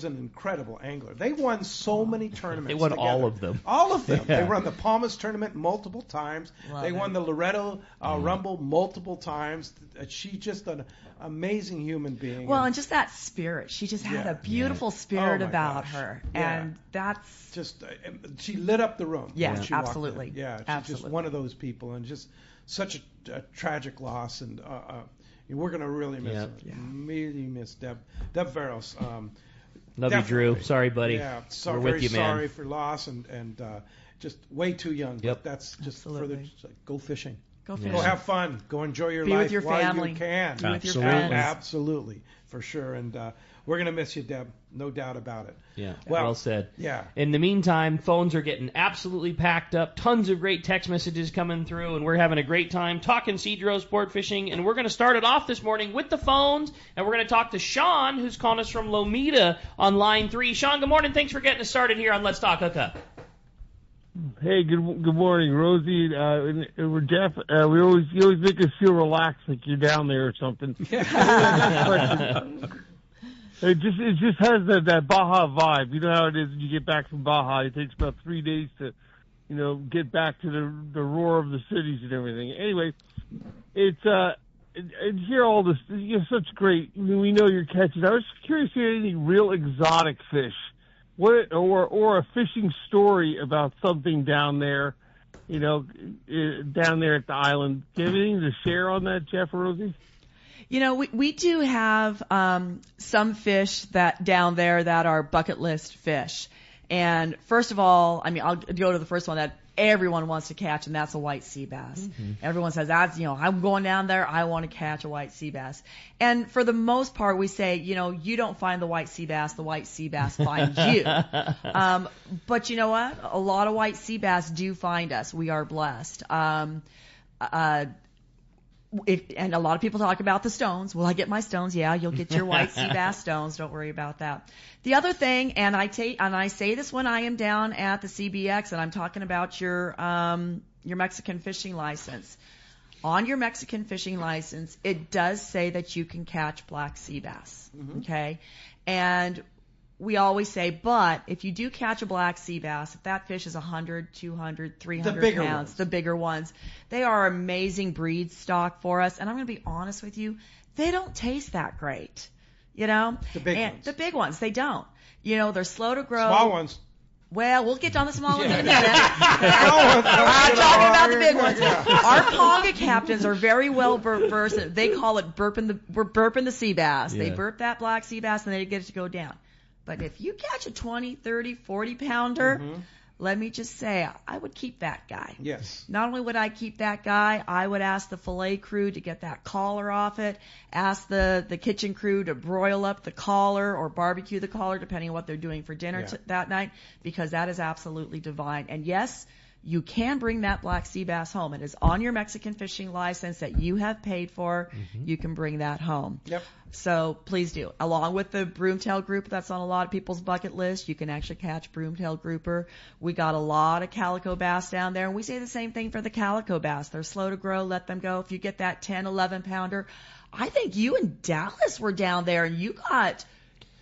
S2: an incredible angler. They won so many tournaments.
S3: They won
S2: together.
S3: all of them.
S2: All of them.
S3: Yeah.
S2: They won the Palmas tournament multiple times. They won the Loretto Rumble multiple times. She's just an amazing human being.
S7: Well, and just that spirit. She just had a beautiful spirit about her.
S2: Yeah.
S7: And that's
S2: just she lit up the room.
S7: Yeah,
S2: when she walked
S7: absolutely.
S2: in. Yeah, she's
S7: Absolutely.
S2: just one of those people, and just such a tragic loss. And we're gonna really miss her.
S7: Yeah.
S2: Really miss Deb Varos.
S3: Love you, Drew. Sorry, buddy.
S2: Yeah,
S3: We're
S2: very
S3: with you, man.
S2: sorry for loss and just way too young.
S3: Yep.
S2: But that's just
S7: Absolutely.
S2: further. Go fishing.
S7: Go fish.
S2: Go have fun. Go enjoy your
S7: Be
S2: life
S7: with your
S2: while
S7: family.
S2: you can.
S7: Be with your
S8: Absolutely.
S7: friends.
S2: Absolutely, for sure. And we're going to miss you, Deb. No doubt about it.
S3: Yeah, well said.
S2: Yeah.
S3: In the meantime, phones are getting absolutely packed up. Tons of great text messages coming through, and we're having a great time talking Cedros sport fishing. And we're going to start it off this morning with the phones, and we're going to talk to Sean, who's calling us from Lomita on line 3. Sean, good morning. Thanks for getting us started here on Let's Talk Hookup.
S12: Hey, good morning, Rosie. And Jeff, you always make us feel relaxed, like you're down there or something. It just has that Baja vibe. You know how it is when you get back from Baja. It takes about 3 days to, get back to the roar of the cities and everything. Anyway, and hear all this. Such great. We know you're catching. I was curious if you had any real exotic fish. Or a fishing story about something down there, down there at the island. Do you have anything to share on that, Jeff or Rosie?
S7: We do have some fish that down there that are bucket list fish. And first of all, I'll go to the first one that everyone wants to catch, and that's a white sea bass. Mm-hmm. Everyone says, I'm going down there, I want to catch a white sea bass. And for the most part, we say, you don't find the white sea bass finds you. But you know what? A lot of white sea bass do find us. We are blessed. And a lot of people talk about the stones. Will I get my stones? Yeah, you'll get your white sea bass stones. Don't worry about that. The other thing, and I say this when I am down at the CBX, and I'm talking about your Mexican fishing license. On your Mexican fishing license, it does say that you can catch black sea bass. Mm-hmm. Okay, and we always say, but if you do catch a black sea bass, if that fish is 100, 200, 300 pounds, the bigger ones, they are amazing breed stock for us. And I'm going to be honest with you, they don't taste that great. The big ones, they don't. They're slow to grow.
S2: Small ones.
S7: Well, we'll get on the small ones in a minute. I'm talking about the big ones. Our Ponga captains are very well versed. They call it we're burping the sea bass. Yeah. They burp that black sea bass and they get it to go down. But if you catch a 20, 30, 40 pounder, mm-hmm. Let me just say, I would keep that guy.
S2: Yes.
S7: Not only would I keep that guy, I would ask the fillet crew to get that collar off it, ask the kitchen crew to broil up the collar or barbecue the collar, depending on what they're doing for dinner that night, because that is absolutely divine. And yes, you can bring that black sea bass home. It is on your Mexican fishing license that you have paid for. Mm-hmm. You can bring that home.
S2: Yep.
S7: So please do. Along with the broomtail grouper that's on a lot of people's bucket list, you can actually catch broomtail grouper. We got a lot of calico bass down there, and we say the same thing for the calico bass. They're slow to grow. Let them go. If you get that 10, 11 pounder, I think you and Dallas were down there, and you got...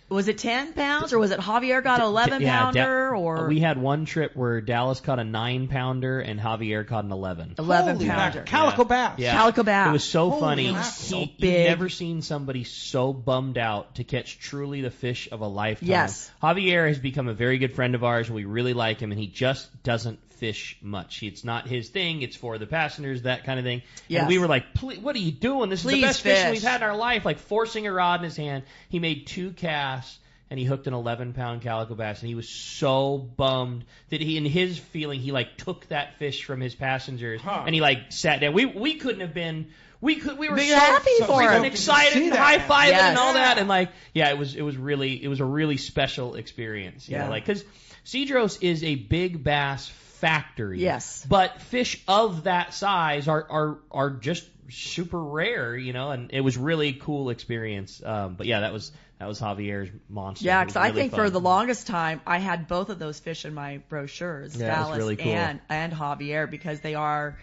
S7: Was it 10 pounds, or was it Javier got 11 pounder? Or
S3: we had one trip where Dallas caught a 9 pounder and Javier caught an 11.
S7: 11 pounder.
S2: Calico bass.
S3: Yeah.
S7: Calico bass.
S3: It was so funny.
S7: So big.
S3: You've never seen somebody so bummed out to catch truly the fish of a lifetime.
S7: Yes.
S3: Javier has become a very good friend of ours, and we really like him, and he just doesn't fish much. It's not his thing. It's for the passengers, that kind of thing.
S7: Yes.
S3: And we were like, what are you doing? This is the best fishing we've had in our life. Like forcing a rod in his hand. He made 2 casts. And he hooked an 11-pound calico bass, and he was so bummed that in his feeling, he took that fish from his passengers, and he sat down. We couldn't have been. We were so
S7: happy for him,
S3: excited, and high-fiving and all that, and it was a really special experience. You know, because Cedros is a big bass factory.
S7: Yes.
S3: But fish of that size are just super rare, and it was really cool experience. But yeah, that was Javier's monster.
S7: Yeah, because
S3: really
S7: I think
S3: fun.
S7: For the longest time, I had both of those fish in my brochures, Dallas
S3: really cool.
S7: and Javier, because they are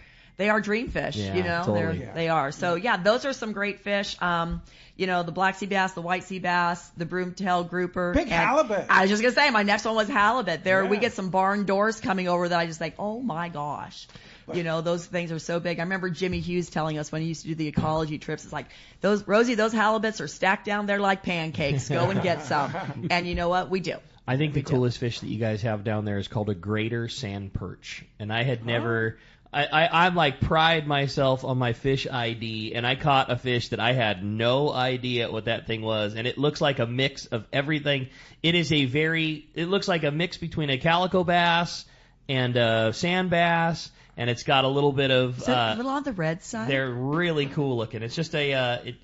S7: dream fish.
S3: Yeah, totally.
S7: They are. So yeah, those are some great fish. The black sea bass, the white sea bass, the broomtail grouper.
S2: Big halibut.
S7: I was just gonna say, my next one was halibut. We get some barn doors coming over that I just think, oh my gosh. Those things are so big. I remember Jimmy Hughes telling us when he used to do the ecology trips, it's like, Rosie, those halibuts are stacked down there like pancakes. Go and get some. And you know what? We do.
S3: I think the coolest fish that you guys have down there is called a greater sand perch. And I had never... I pride myself on my fish ID, and I caught a fish that I had no idea what that thing was, and it looks like a mix of everything. It looks like a mix between a calico bass and a sand bass and it's got a little bit of.
S7: Is it a little on the red side?
S3: They're really cool looking. It's just a.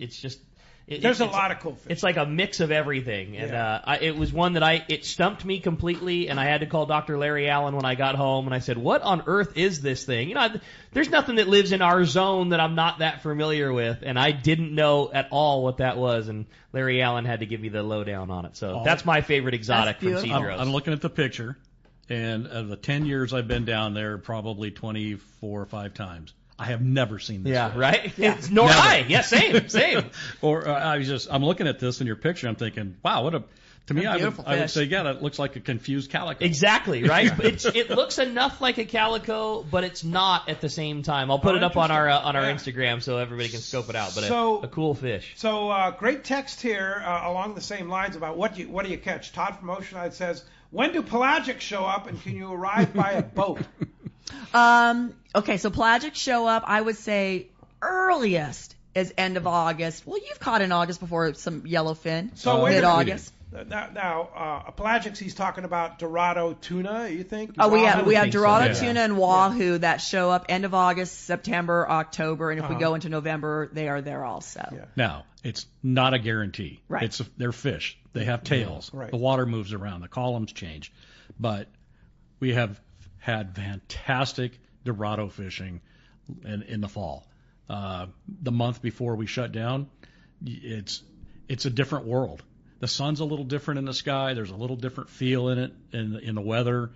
S2: There's a lot of cool fish.
S3: It's like a mix of everything, and it was one that it stumped me completely, and I had to call Dr. Larry Allen when I got home, and I said, "What on earth is this thing?" There's nothing that lives in our zone that I'm not that familiar with, and I didn't know at all what that was, and Larry Allen had to give me the lowdown on it. So that's my favorite exotic from Cedros.
S8: I'm looking at the picture, and of the 10 years I've been down there, probably 24 or 5 times. I have never seen this.
S3: Yeah,
S8: fish.
S3: right? Yeah. Nor I. Yeah, same.
S8: Or I'm looking at this in your picture, I'm thinking, wow, to me, I would say, yeah, that looks like a confused calico.
S3: Exactly, right? It looks enough like a calico, but it's not at the same time. I'll put it up on our Instagram so everybody can scope it out. But a cool fish.
S2: So great text here along the same lines about what do you catch. Todd from Oceanside says, when do pelagics show up, and can you arrive by a boat?
S7: Okay, so pelagics show up, I would say earliest is end of August. Well, you've caught in August before some yellowfin.
S2: So
S7: mid-August.
S2: Now, pelagics, he's talking about Dorado tuna, you think?
S7: Oh, we have Dorado tuna and wahoo that show up end of August, September, October, and if we go into November, they are there also.
S2: Yeah.
S8: Now, it's not a guarantee.
S7: Right.
S8: They're fish. They have tails.
S2: Right.
S8: The water moves around. The columns change. But we have had fantastic Dorado fishing in the fall. The month before we shut down, it's a different world. The sun's a little different in the sky. There's a little different feel in it, in the weather.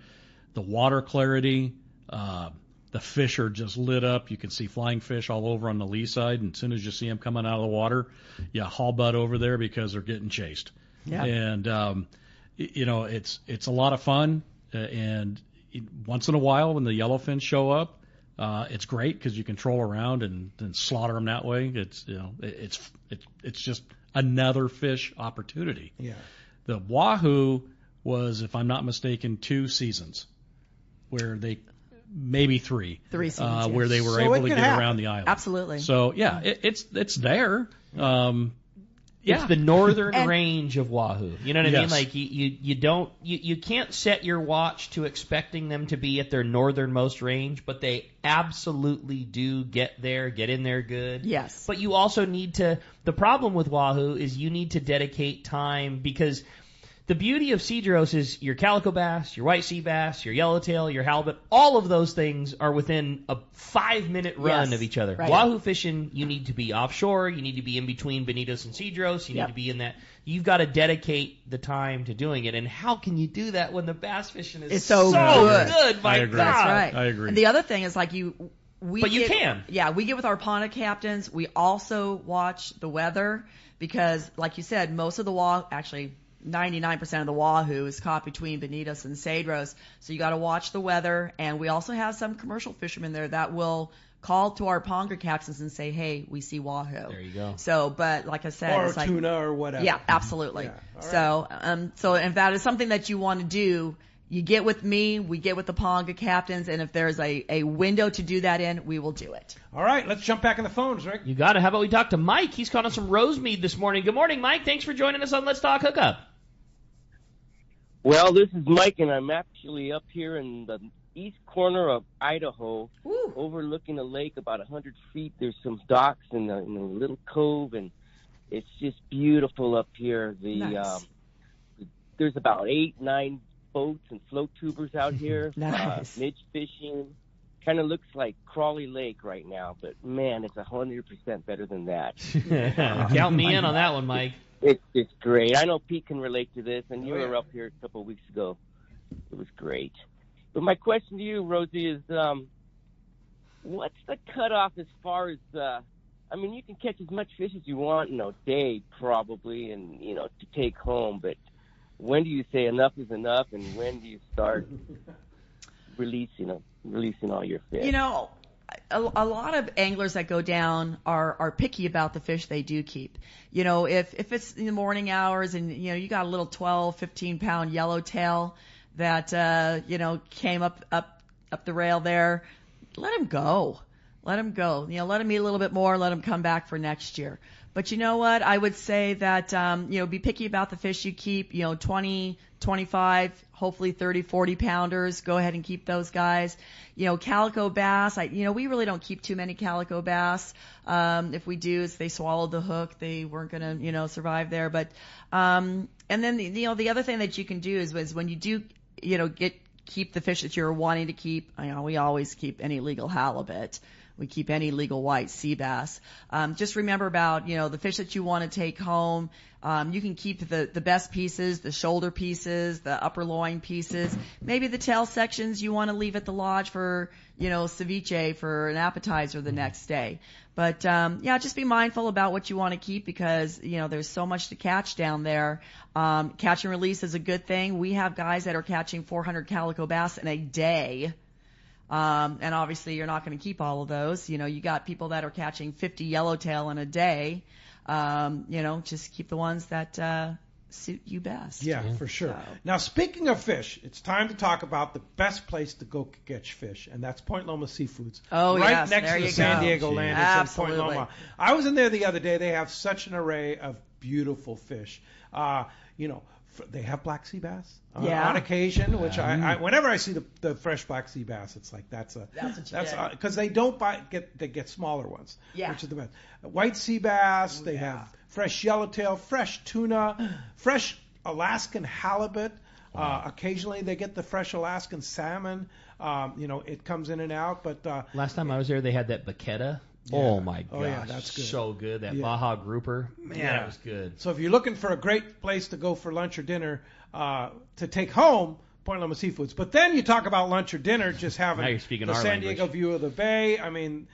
S8: The water clarity, the fish are just lit up. You can see flying fish all over on the lee side, and as soon as you see them coming out of the water, you haul butt over there because they're getting chased.
S7: Yeah.
S8: And it's a lot of fun. And once in a while, when the yellowfin show up, it's great because you can troll around and slaughter them that way. It's just another fish opportunity.
S2: Yeah.
S8: The wahoo was, if I'm not mistaken, 2 seasons, where they maybe 3.
S7: 3 seasons,
S8: where they were able to get around the island.
S7: Absolutely.
S8: So yeah, it's there.
S3: It's the northern range of wahoo. You know what I mean?
S8: Yes.
S3: Like you can't set your watch to expecting them to be at their northernmost range, but they absolutely do get in there good.
S7: Yes.
S3: But you also need to, the problem with wahoo is you need to dedicate time, because the beauty of Cedros is your calico bass, your white sea bass, your yellowtail, your halibut, all of those things are within a 5-minute run of each other.
S7: Right.
S3: Wahoo fishing, you need to be offshore, you need to be in between Bonitos and Cedros, you need to be in that. You've got to dedicate the time to doing it. And how can you do that when the bass fishing is so good? My God.
S7: That's right.
S8: I agree.
S7: And the other thing is you can. Yeah, we get with our pontoon captains. We also watch the weather because, like you said, most of the actually 99% of the wahoo is caught between Bonitos and Cedros. So you got to watch the weather. And we also have some commercial fishermen there that will call to our pontoon captains and say, hey, we see wahoo.
S3: There you go.
S7: So, but like I said,
S2: or
S7: it's like
S2: tuna or whatever.
S7: Yeah, absolutely.
S2: Yeah. Right.
S7: So if that is something that you want to do, you get with me, we get with the pontoon captains, and if there's a window to do that in, we will do it.
S2: All right, let's jump back in the phones, Rick.
S3: You got it. How about we talk to Mike? He's calling us from Rosemead this morning. Good morning, Mike. Thanks for joining us on Let's Talk Hookup.
S13: Well, this is Mike, and I'm actually up here in the east corner of Idaho, overlooking a lake about 100 feet. There's some docks in a little cove, and it's just beautiful up here.
S7: Nice.
S13: There's about 8-9 boats and float tubers out here.
S7: Nice.
S13: Midge fishing. Kind of looks like Crawley Lake right now, but man, it's 100% better than that.
S3: Count me in on that one, Mike.
S13: It's great. I know Pete can relate to this, and you were up here a couple of weeks ago. It was great. But my question to you, Rosie, is what's the cutoff as far as you can catch as much fish as you want in a day, probably, and to take home. But when do you say enough is enough, and when do you start releasing all your fish?
S7: A lot of anglers that go down are picky about the fish they do keep. If it's in the morning hours and you got a little 12, 15-pound yellowtail that came up the rail there, let him go. Let him go. Let him eat a little bit more. Let him come back for next year. But you know what? I would say that be picky about the fish you keep. 20 25, hopefully 30, 40 pounders. Go ahead and keep those guys. Calico bass, we really don't keep too many calico bass. If we do, they swallowed the hook. They weren't going to, survive there. But, and then, the other thing that you can do is when you do, keep the fish that you're wanting to keep. We always keep any legal halibut. We keep any legal white sea bass. Just remember about, the fish that you want to take home. You can keep the best pieces, the shoulder pieces, the upper loin pieces. Maybe the tail sections you want to leave at the lodge for, ceviche for an appetizer the next day. But, just be mindful about what you want to keep because, there's so much to catch down there. Catch and release is a good thing. We have guys that are catching 400 calico bass in a day. And obviously you're not going to keep all of those. You got people that are catching 50 yellowtail in a day. Just keep the ones that suit you best.
S2: Yeah, for sure. Now, speaking of fish, it's time to talk about the best place to go catch fish, and that's Point Loma Seafoods.
S7: Oh,
S2: right
S7: yes,
S2: next
S7: there
S2: to the
S7: you
S2: San
S7: go.
S2: Diego Landings in Point Loma. I was in there the other day. They have such an array of beautiful fish. They have black sea bass on occasion, which I whenever I see the fresh black sea bass, it's like that's because they don't get smaller ones, which is the best. White sea bass, they have fresh yellowtail, fresh tuna, fresh Alaskan halibut. Occasionally they get the fresh Alaskan salmon. It comes in and out, but
S3: last time I was there, they had that baqueta. Yeah. Oh my gosh,
S2: yeah, that's good.
S3: So good. That Baja grouper, man, that was good.
S2: So if you're looking for a great place to go for lunch or dinner to take home, Point Loma Seafoods. But then you talk about lunch or dinner, just having the San Diego view of the bay. I mean,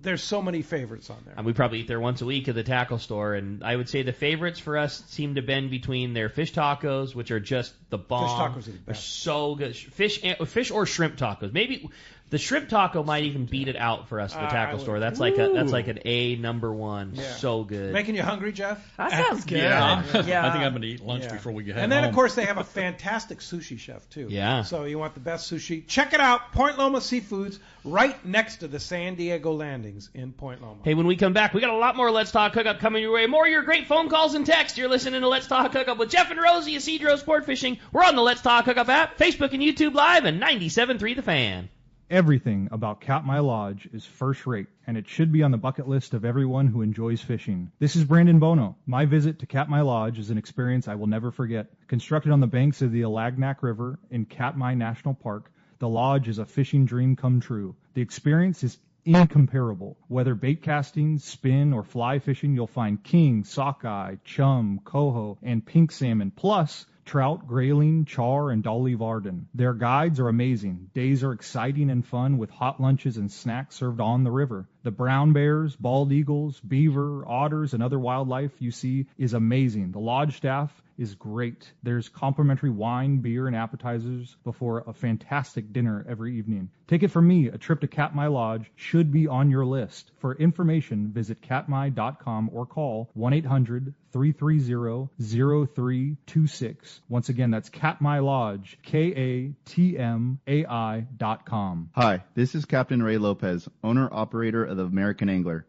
S2: there's so many favorites on there.
S3: And we probably eat there once a week at the tackle store, and I would say the favorites for us seem to bend between their fish tacos, which are just the bomb.
S2: Fish tacos are the best.
S3: They're so good. Fish or shrimp tacos. Maybe the shrimp taco might even beat it out for us at the tackle store. That's like an A number one. Yeah. So good.
S2: Making you hungry, Jeff?
S7: That sounds good.
S8: Yeah. I think I'm going to eat lunch before we get home.
S2: And then, of course, they have a fantastic sushi chef, too.
S3: Yeah.
S2: So you want the best sushi. Check it out. Point Loma Seafoods, right next to the San Diego Landings in Point Loma.
S3: Hey, when we come back, we got a lot more Let's Talk Hookup coming your way. More of your great phone calls and texts. You're listening to Let's Talk Hookup with Jeff and Rosie of Cedros Sportfishing. We're on the Let's Talk Hookup app, Facebook and YouTube Live, and 97.3 The Fan.
S14: Everything about Katmai Lodge is first rate, and it should be on the bucket list of everyone who enjoys fishing. This is Brandon Bono. My visit to Katmai Lodge is an experience I will never forget. Constructed on the banks of the Alagnak River in Katmai National Park, the lodge is a fishing dream come true. The experience is incomparable. Whether bait casting, spin, or fly fishing, you'll find king, sockeye, chum, coho, and pink salmon, plus trout, grayling, char, and dolly varden. Their guides are amazing. Days are exciting and fun with hot lunches and snacks served on the river. The brown bears, bald eagles, beaver, otters, and other wildlife you see is amazing. The lodge staff is great. There's complimentary wine, beer, and appetizers before a fantastic dinner every evening. Take it from me, a trip to Katmai Lodge should be on your list. For information, visit katmai.com or call 1-800-330-0326. Once again, that's Katmai Lodge, KATMAI.com.
S15: Hi, this is Captain Ray Lopez, owner-operator of the American Angler.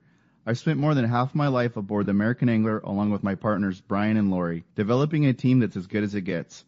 S15: I've spent more than half my life aboard the American Angler along with my partners Brian and Lori, developing a team that's as good as it gets.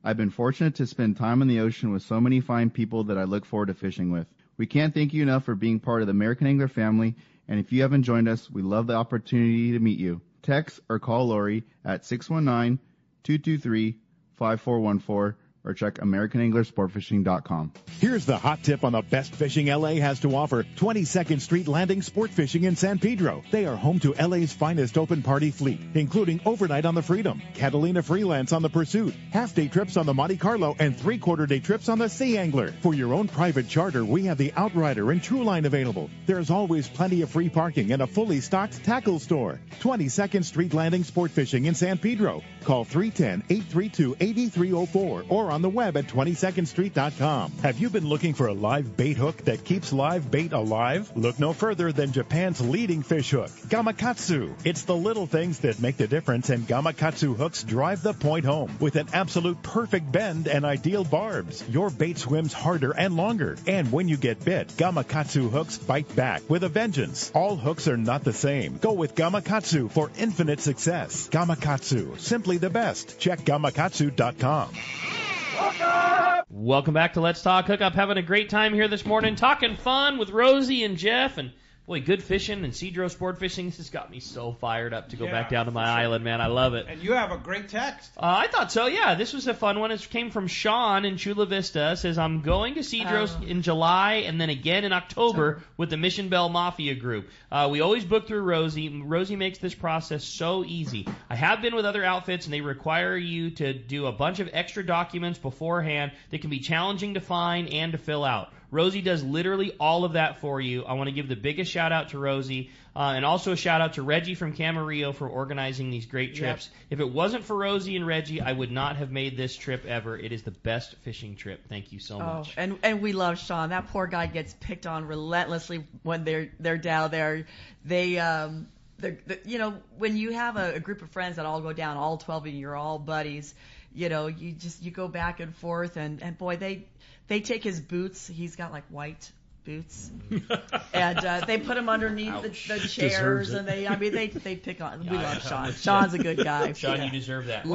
S15: I've been fortunate to spend time on the ocean with so many fine people that I look forward to fishing with. We can't thank you enough for being part of the American Angler family, and if you haven't joined us, we love the opportunity to meet you. Text or call Lori at 619-223-5414 or check AmericanAnglerSportfishing.com.
S11: Here's the hot tip on the best fishing LA has to offer. 22nd Street Landing Sport Fishing in San Pedro. They are home to LA's finest open party fleet, including overnight on the Freedom, Catalina Freelance on the Pursuit, half-day trips on the Monte Carlo, and three-quarter-day trips on the Sea Angler. For your own private charter, we have the Outrider and Trueline available. There's always plenty of free parking and a fully stocked tackle store. 22nd Street Landing Sport Fishing in San Pedro. Call 310-832-8304 or on the web at 22ndstreet.com. Have you been looking for a live bait hook that keeps live bait alive? Look no further than Japan's leading fish hook, Gamakatsu. It's the little things that make the difference, and Gamakatsu hooks drive the point home with an absolute perfect bend and ideal barbs. Your bait swims harder and longer, and when you get bit, Gamakatsu hooks bite back with a vengeance. All hooks are not the same. Go with Gamakatsu for infinite success. Gamakatsu, simply the best. Check gamakatsu.com.
S3: Welcome back to Let's Talk Hookup. Having a great time here this morning, talking fun with Rosie and Jeff, and boy, good fishing and Cedros sport fishing. This has got me so fired up to go back down to my island, man. I love it.
S2: And you have a great text.
S3: I thought so, yeah. This was a fun one. It came from Sean in Chula Vista. It says, I'm going to Cedros in July and then again in October with the Mission Bell Mafia group. We always book through Rosie. Rosie makes this process so easy. I have been with other outfits, and they require you to do a bunch of extra documents beforehand that can be challenging to find and to fill out. Rosie does literally all of that for you. I want to give the biggest shout out to Rosie, and also a shout out to Reggie from Camarillo for organizing these great trips. Yep. If it wasn't for Rosie and Reggie, I would not have made this trip ever. It is the best fishing trip. Thank you so much.
S7: And we love Sean. That poor guy gets picked on relentlessly when they're down there. You know, when you have a group of friends that all go down, all 12 of you, you're all buddies. You know, you go back and forth, and boy, they take his boots. He's got like white boots, and they put him underneath the chairs, and they pick on. We love Sean. Sean's a good guy.
S3: Sean, you deserve that.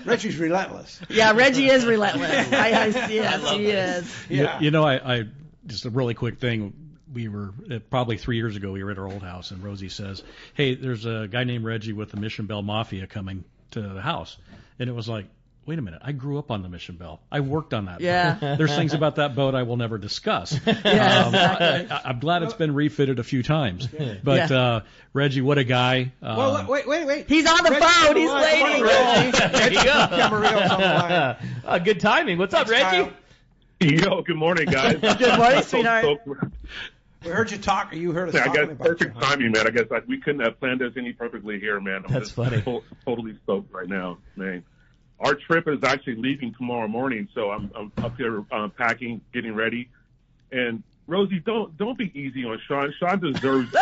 S2: Reggie's relentless.
S7: Yeah, Reggie is relentless. Yes, he is.
S8: Yeah. You know, I just a really quick thing. We were probably 3 years ago. We were at our old house, and Rosie says, "Hey, there's a guy named Reggie with the Mission Bell Mafia coming to the house," and it was like, wait a minute, I grew up on the Mission Bell. I worked on that boat. There's things about that boat I will never discuss.
S7: Exactly.
S8: I'm glad it's been refitted a few times. But Reggie, what a guy.
S2: Well, wait.
S7: He's on the phone. He's waiting.
S3: There you go. Good timing. What's up, Reggie?
S16: Yo, good morning, guys.
S7: Good morning, sweetheart.
S2: We heard you talk. You heard us
S16: talking
S2: about
S16: I guess perfect timing, man. I guess we couldn't have planned this any perfectly here, man.
S3: That's funny.
S16: Totally stoked right now, man. Our trip is actually leaving tomorrow morning, so I'm up here packing, getting ready. And Rosie, don't be easy on Sean. Sean deserves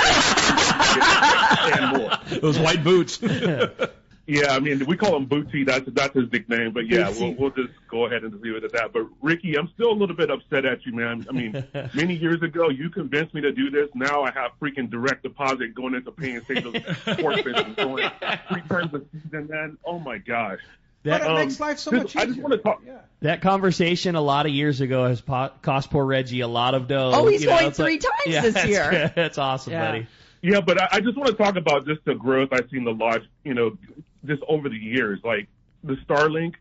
S16: and more.
S8: Those white boots.
S16: Yeah, I mean, we call him Bootsy. That's his nickname. But yeah, we'll just go ahead and leave it at that. But Ricky, I'm still a little bit upset at you, man. I mean, many years ago, you convinced me to do this. Now I have freaking direct deposit going into paying Cedros sport fishing, going 3 times a season, man. Oh my gosh.
S2: But it makes life so much easier.
S16: I just want to talk.
S2: Yeah.
S3: That conversation a lot of years ago has cost poor Reggie a lot of dough.
S7: Oh, he's going 3 times this year.
S3: That's awesome, buddy.
S16: Yeah, but I just want to talk about just the growth I've seen the lodge, just over the years. Like the Starlink,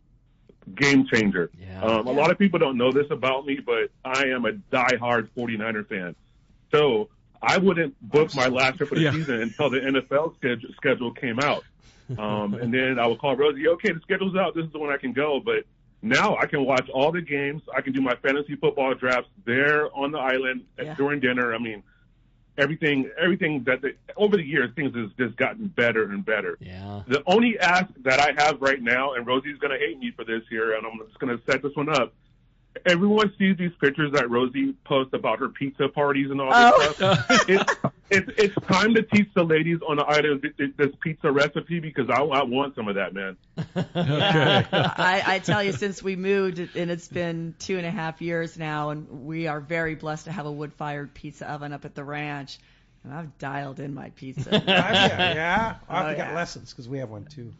S16: game changer. A lot of people don't know this about me, but I am a diehard 49er fan. So I wouldn't book my last trip of the season until the NFL schedule came out. And then I would call Rosie, okay, the schedule's out. This is the one I can go. But now I can watch all the games. I can do my fantasy football drafts there on the island during dinner. I mean, everything over the years, things has just gotten better and better.
S3: Yeah.
S16: The only ask that I have right now, and Rosie's going to hate me for this here, and I'm just going to set this one up. Everyone sees these pictures that Rosie posts about her pizza parties and all this stuff. It's time to teach the ladies on the island this pizza recipe because I want some of that, man.
S7: Okay. I tell you, since we moved, and it's been 2.5 years now, and we are very blessed to have a wood-fired pizza oven up at the ranch. And I've dialed in my pizza.
S2: I have to get lessons because we have one too.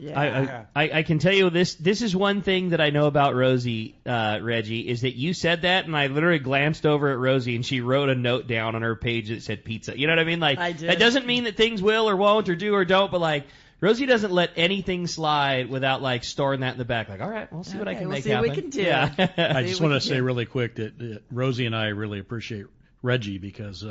S3: I can tell you this is one thing that I know about Rosie, Reggie, is that you said that, and I literally glanced over at Rosie, and she wrote a note down on her page that said pizza. You know what I mean? Like,
S7: I did.
S3: That doesn't mean that things will or won't or do or don't, but like, Rosie doesn't let anything slide without like storing that in the back. Like, all right, we'll see what I can make happen.
S7: We'll see what we can do.
S3: Yeah.
S8: I just want to say really quick that Rosie and I really appreciate Reggie because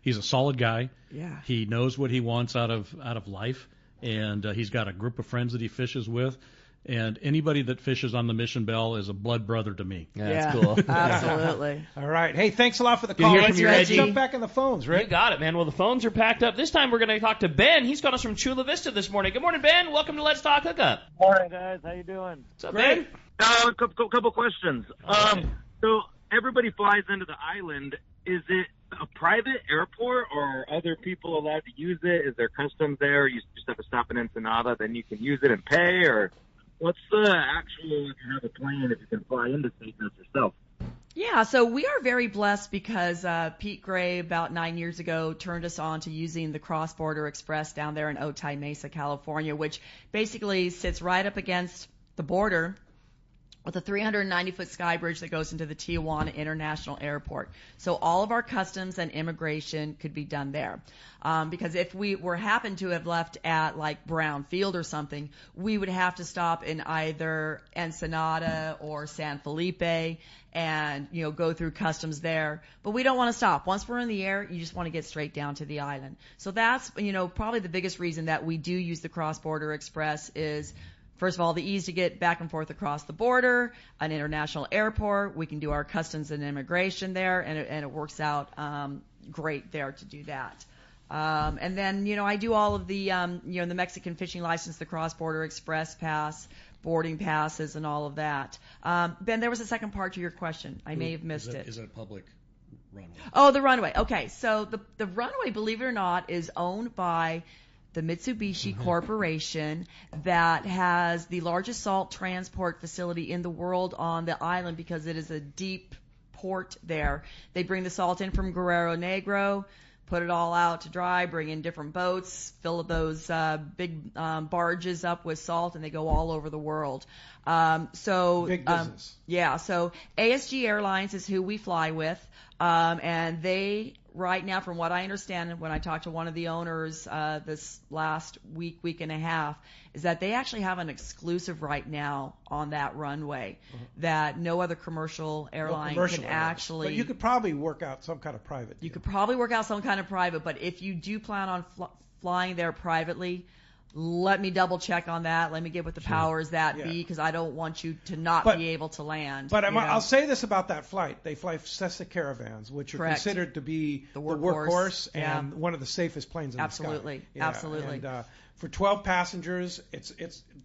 S8: he's a solid guy.
S7: Yeah.
S8: He knows what he wants out of life, and he's got a group of friends that he fishes with. And anybody that fishes on the Mission Bell is a blood brother to me.
S3: Yeah, that's cool.
S7: Absolutely.
S2: All right. Hey, thanks a lot for the
S3: Good
S2: call.
S3: to hear
S2: Let's
S3: from you, Reggie.
S2: jump back in the phones, Rick.
S3: You got it, man. Well, the phones are packed up. This time we're going to talk to Ben. He's got us from Chula Vista this morning. Good morning, Ben. Welcome to Let's Talk Hookup.
S17: Morning, guys. How you doing?
S3: What's up, Ben?
S17: A couple questions. So everybody flies into the island. Is it a private airport, or are other people allowed to use it? Is there customs there? You just have to stop in Ensenada, then you can use it and pay, or what's the actual, if you have a plane, if you can fly into Cedros yourself?
S7: Yeah, so we are very blessed because Pete Gray about 9 years ago turned us on to using the Cross Border Express down there in Otay Mesa, California, which basically sits right up against the border with a 390-foot sky bridge that goes into the Tijuana International Airport. So all of our customs and immigration could be done there. Because if we were happened to have left at like Brown Field or something, we would have to stop in either Ensenada or San Felipe and, go through customs there. But we don't want to stop. Once we're in the air, you just want to get straight down to the island. So that's, probably the biggest reason that we do use the Cross Border Express is, first of all, the ease to get back and forth across the border, an international airport. We can do our customs and immigration there, and it works out great there to do that. And then, I do all of the, the Mexican fishing license, the cross-border express pass, boarding passes, and all of that. Ben, there was a second part to your question. I may have missed it.
S8: Is it a public runway?
S7: Oh, the runway. Okay, so the runway, believe it or not, is owned by the Mitsubishi Corporation that has the largest salt transport facility in the world on the island because it is a deep port there. They bring the salt in from Guerrero Negro, put it all out to dry, bring in different boats, fill those big barges up with salt, and they go all over the world.
S2: Big business.
S7: Yeah, so ASG Airlines is who we fly with, and they, right now, from what I understand, when I talked to one of the owners this last week and a half, is that they actually have an exclusive right now on that runway that no other commercial airline can actually.
S2: But you could probably work out some kind of private.
S7: You could probably work out some kind of private, but if you do plan on flying there privately, let me double check on that. Let me get with the powers that be, because I don't want you to not be able to land.
S2: But I'll say this about that flight. They fly Cessna Caravans, which are considered to be the workhorse and one of the safest planes in the sky.
S7: Absolutely.
S2: And for 12 passengers,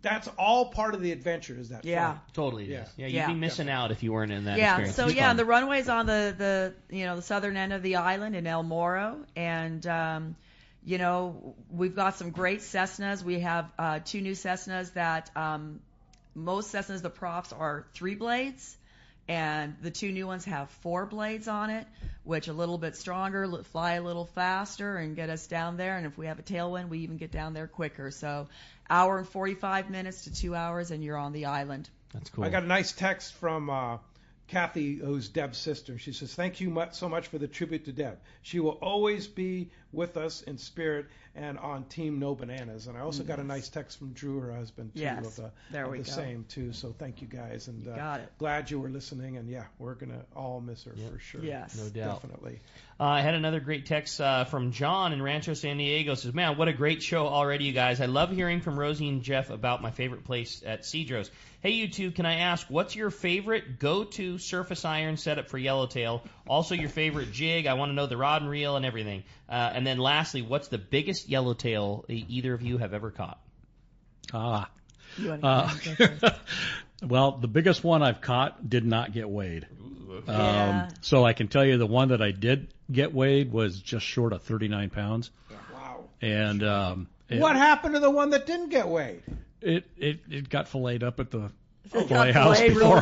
S2: that's all part of the adventure, is that flight.
S3: Totally. Yeah, you'd be missing out if you weren't in that experience.
S7: So the runway's on the southern end of the island in El Morro, and we've got some great Cessnas. We have 2 new Cessnas that most Cessnas, the props are 3 blades, and the 2 new ones have 4 blades on it, which are a little bit stronger, fly a little faster, and get us down there. And if we have a tailwind, we even get down there quicker. So hour and 45 minutes to 2 hours, and you're on the island.
S3: That's cool.
S2: I got a nice text from Kathy, who's Deb's sister. She says, thank you so much for the tribute to Deb. She will always be with us in spirit and on Team No Bananas. And I also got a nice text from Drew, her husband, too, of the same, too. So thank you, guys. And glad you were listening. And, we're going to all miss her for sure.
S7: Yes.
S3: No doubt.
S2: Definitely.
S3: I had another great text from John in Rancho San Diego. Says, man, what a great show already, you guys. I love hearing from Rosie and Jeff about my favorite place at Cedros. Hey, you two, can I ask, what's your favorite go-to surface iron setup for yellowtail? Also, your favorite jig. I want to know the rod and reel and everything. And then lastly, what's the biggest yellowtail either of you have ever caught?
S8: Well, the biggest one I've caught did not get weighed. So I can tell you the one that I did get weighed was just short of 39 pounds.
S2: Wow.
S8: And
S2: what happened to the one that didn't get weighed?
S8: It got filleted up at the fillet house before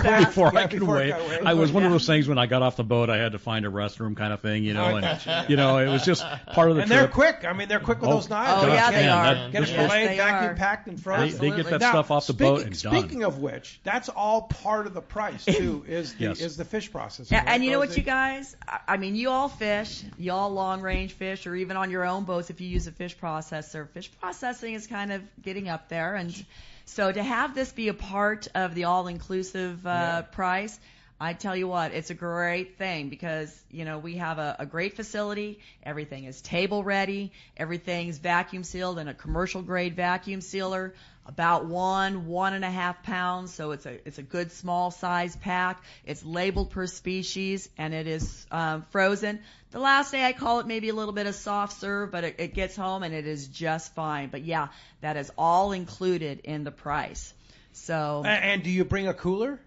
S8: I could weigh. I was one of those things when I got off the boat, I had to find a restroom kind of thing, it was just part of the trip.
S2: And they're quick. I mean, they're quick with those knives.
S7: Oh, yeah, they are.
S2: Get it filleted, vacuum packed, and frozen.
S8: They get that stuff off the boat and done.
S2: Speaking of which, that's all part of the price too. Is the fish processing.
S7: Yeah, right, and you know what, you guys? I mean, you all fish, you all long range fish, or even on your own boats if you use a fish processor. Fish processing is kind of getting up there, and so to have this be a part of the all-inclusive price, I tell you what, it's a great thing because, we have a great facility. Everything is table ready. Everything's vacuum sealed in a commercial grade vacuum sealer, about 1.5 pounds. So it's a good small size pack. It's labeled per species and it is frozen. The last day I call it maybe a little bit of soft serve, but it gets home and it is just fine. But yeah, that is all included in the price. So.
S2: And do you bring a cooler?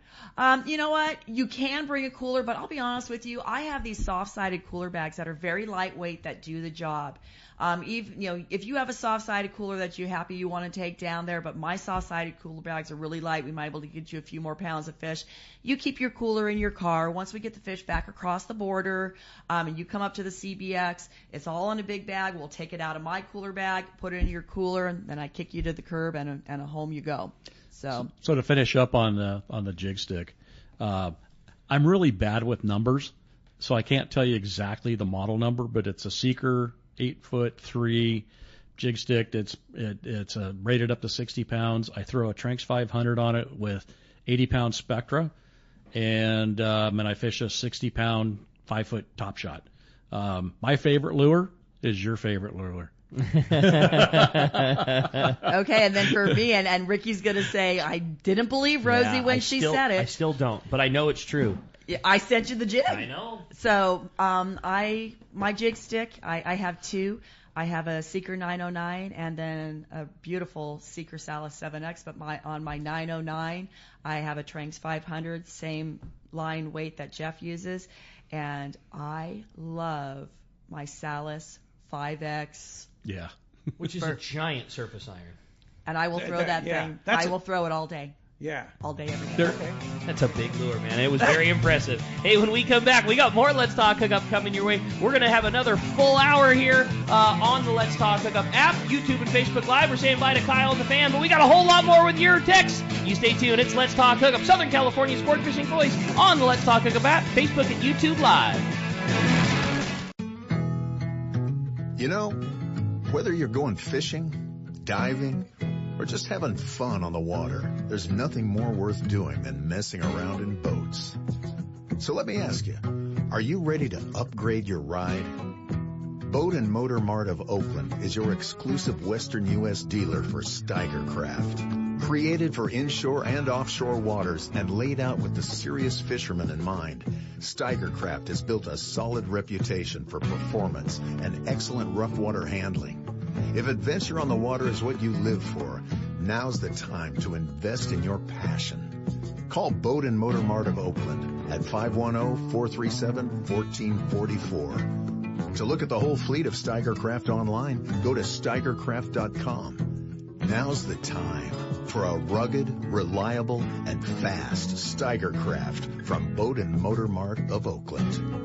S7: You know what? You can bring a cooler, but I'll be honest with you. I have these soft-sided cooler bags that are very lightweight that do the job. If you have a soft-sided cooler that you want to take down there, but my soft-sided cooler bags are really light, we might be able to get you a few more pounds of fish. You keep your cooler in your car. Once we get the fish back across the border, and you come up to the CBX, it's all in a big bag. We'll take it out of my cooler bag, put it in your cooler, and then I kick you to the curb, and home you go. So
S8: to finish up on the jig stick, I'm really bad with numbers, so I can't tell you exactly the model number, but it's a Seeker 8'3" jig stick. It's rated up to 60 pounds. I throw a Tranx 500 on it with 80-pound Spectra, and I fish a 60-pound 5-foot top shot. My favorite lure is your favorite lure.
S7: Okay, and then for me, and Ricky's going to say, I didn't believe Rosie when she said it.
S3: I still don't, but I know it's true.
S7: I sent you the jig.
S3: I know.
S7: So my jig stick, I have two. I have a Seeker 909 and then a beautiful Seeker Salis 7X, but on my 909, I have a Tranx 500, same line weight that Jeff uses, and I love my Salis 5X.
S8: Yeah.
S3: Which is a giant surface iron.
S7: And I will throw that thing. I will throw it all day.
S2: Yeah.
S7: All day, every day.
S2: Okay.
S3: That's a big lure, man. It was very impressive. Hey, when we come back, we got more Let's Talk Hookup coming your way. We're going to have another full hour here on the Let's Talk Hookup app, YouTube and Facebook Live. We're saying bye to Kyle and the fan, but we got a whole lot more with your texts. You stay tuned. It's Let's Talk Hookup, Southern California sport fishing voice on the Let's Talk Hookup app, Facebook and YouTube Live.
S18: Whether you're going fishing, diving, or just having fun on the water, there's nothing more worth doing than messing around in boats. So let me ask you, are you ready to upgrade your ride? Boat and Motor Mart of Oakland is your exclusive Western U.S. dealer for Steiger Craft. Created for inshore and offshore waters and laid out with the serious fisherman in mind, Steiger Craft has built a solid reputation for performance and excellent rough water handling. If adventure on the water is what you live for, now's the time to invest in your passion. Call Boat and Motor Mart of Oakland at 510-437-1444. To look at the whole fleet of Steiger Craft online, go to steigercraft.com. Now's the time for a rugged, reliable, and fast Steiger Craft from Boat and Motor Mart of Oakland.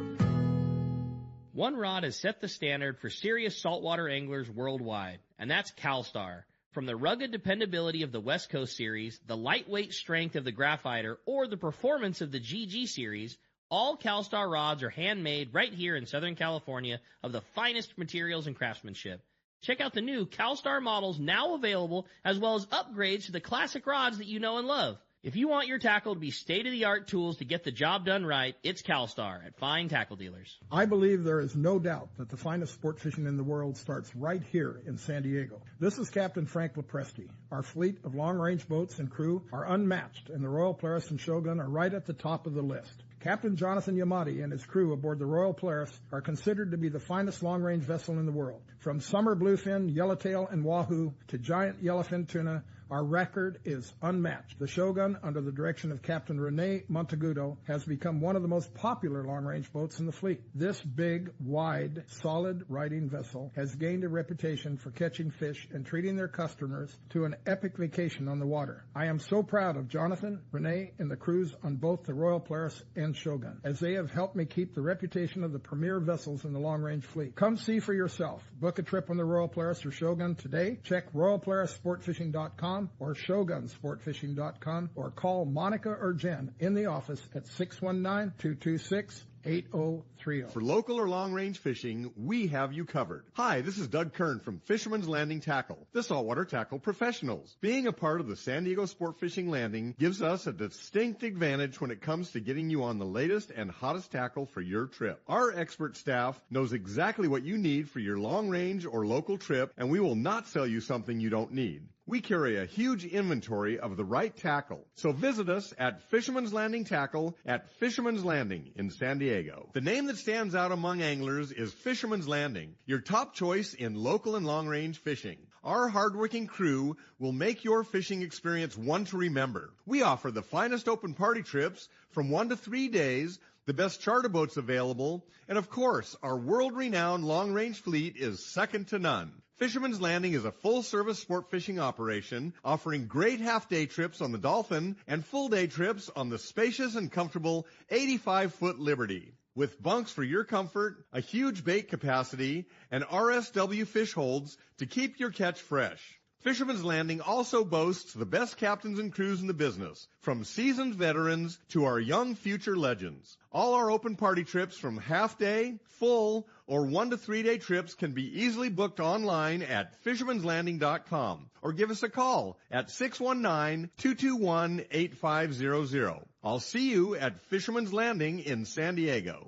S3: One rod has set the standard for serious saltwater anglers worldwide, and that's CalStar. From the rugged dependability of the West Coast Series, the lightweight strength of the Graphiter, or the performance of the GG Series, all CalStar rods are handmade right here in Southern California of the finest materials and craftsmanship. Check out the new CalStar models now available, as well as upgrades to the classic rods that you know and love. If you want your tackle to be state-of-the-art tools to get the job done right, it's CalStar at fine tackle dealers.
S19: I believe there is no doubt that the finest sport fishing in the world starts right here in San Diego. This is Captain Frank Lepresti. Our fleet of long-range boats and crew are unmatched, and the Royal Polaris and Shogun are right at the top of the list. Captain Jonathan Yamati and his crew aboard the Royal Polaris are considered to be the finest long-range vessel in the world. From summer bluefin, yellowtail, and wahoo to giant yellowfin tuna, our record is unmatched. The Shogun, under the direction of Captain Rene Monteagudo, has become one of the most popular long-range boats in the fleet. This big, wide, solid riding vessel has gained a reputation for catching fish and treating their customers to an epic vacation on the water. I am so proud of Jonathan, Rene, and the crews on both the Royal Polaris and Shogun, as they have helped me keep the reputation of the premier vessels in the long-range fleet. Come see for yourself. Book a trip on the Royal Polaris or Shogun today. Check RoyalPolarisSportFishing.com or ShogunSportFishing.com, or call Monica or Jen in the office at 619-226 800-878-8030.
S20: For local or long-range fishing, we have you covered. Hi, this is Doug Kern from Fisherman's Landing Tackle, the saltwater tackle professionals. Being a part of the San Diego Sport Fishing Landing gives us a distinct advantage when it comes to getting you on the latest and hottest tackle for your trip. Our expert staff knows exactly what you need for your long-range or local trip, and we will not sell you something you don't need. We carry a huge inventory of the right tackle. So visit us at Fisherman's Landing Tackle at Fisherman's Landing in San Diego. The name that stands out among anglers is Fisherman's Landing, your top choice in local and long-range fishing. Our hardworking crew will make your fishing experience one to remember. We offer the finest open party trips from 1 to 3 days, the best charter boats available, and of course, our world-renowned long-range fleet is second to none. Fisherman's Landing is a full-service sport fishing operation offering great half-day trips on the Dolphin and full-day trips on the spacious and comfortable 85-foot Liberty. With bunks for your comfort, a huge bait capacity, and RSW fish holds to keep your catch fresh. Fisherman's Landing also boasts the best captains and crews in the business, from seasoned veterans to our young future legends. All our open party trips from half-day, full, or 1 to 3 day trips can be easily booked online at fishermanslanding.com or give us a call at 619-221-8500. I'll see you at Fisherman's Landing in San Diego.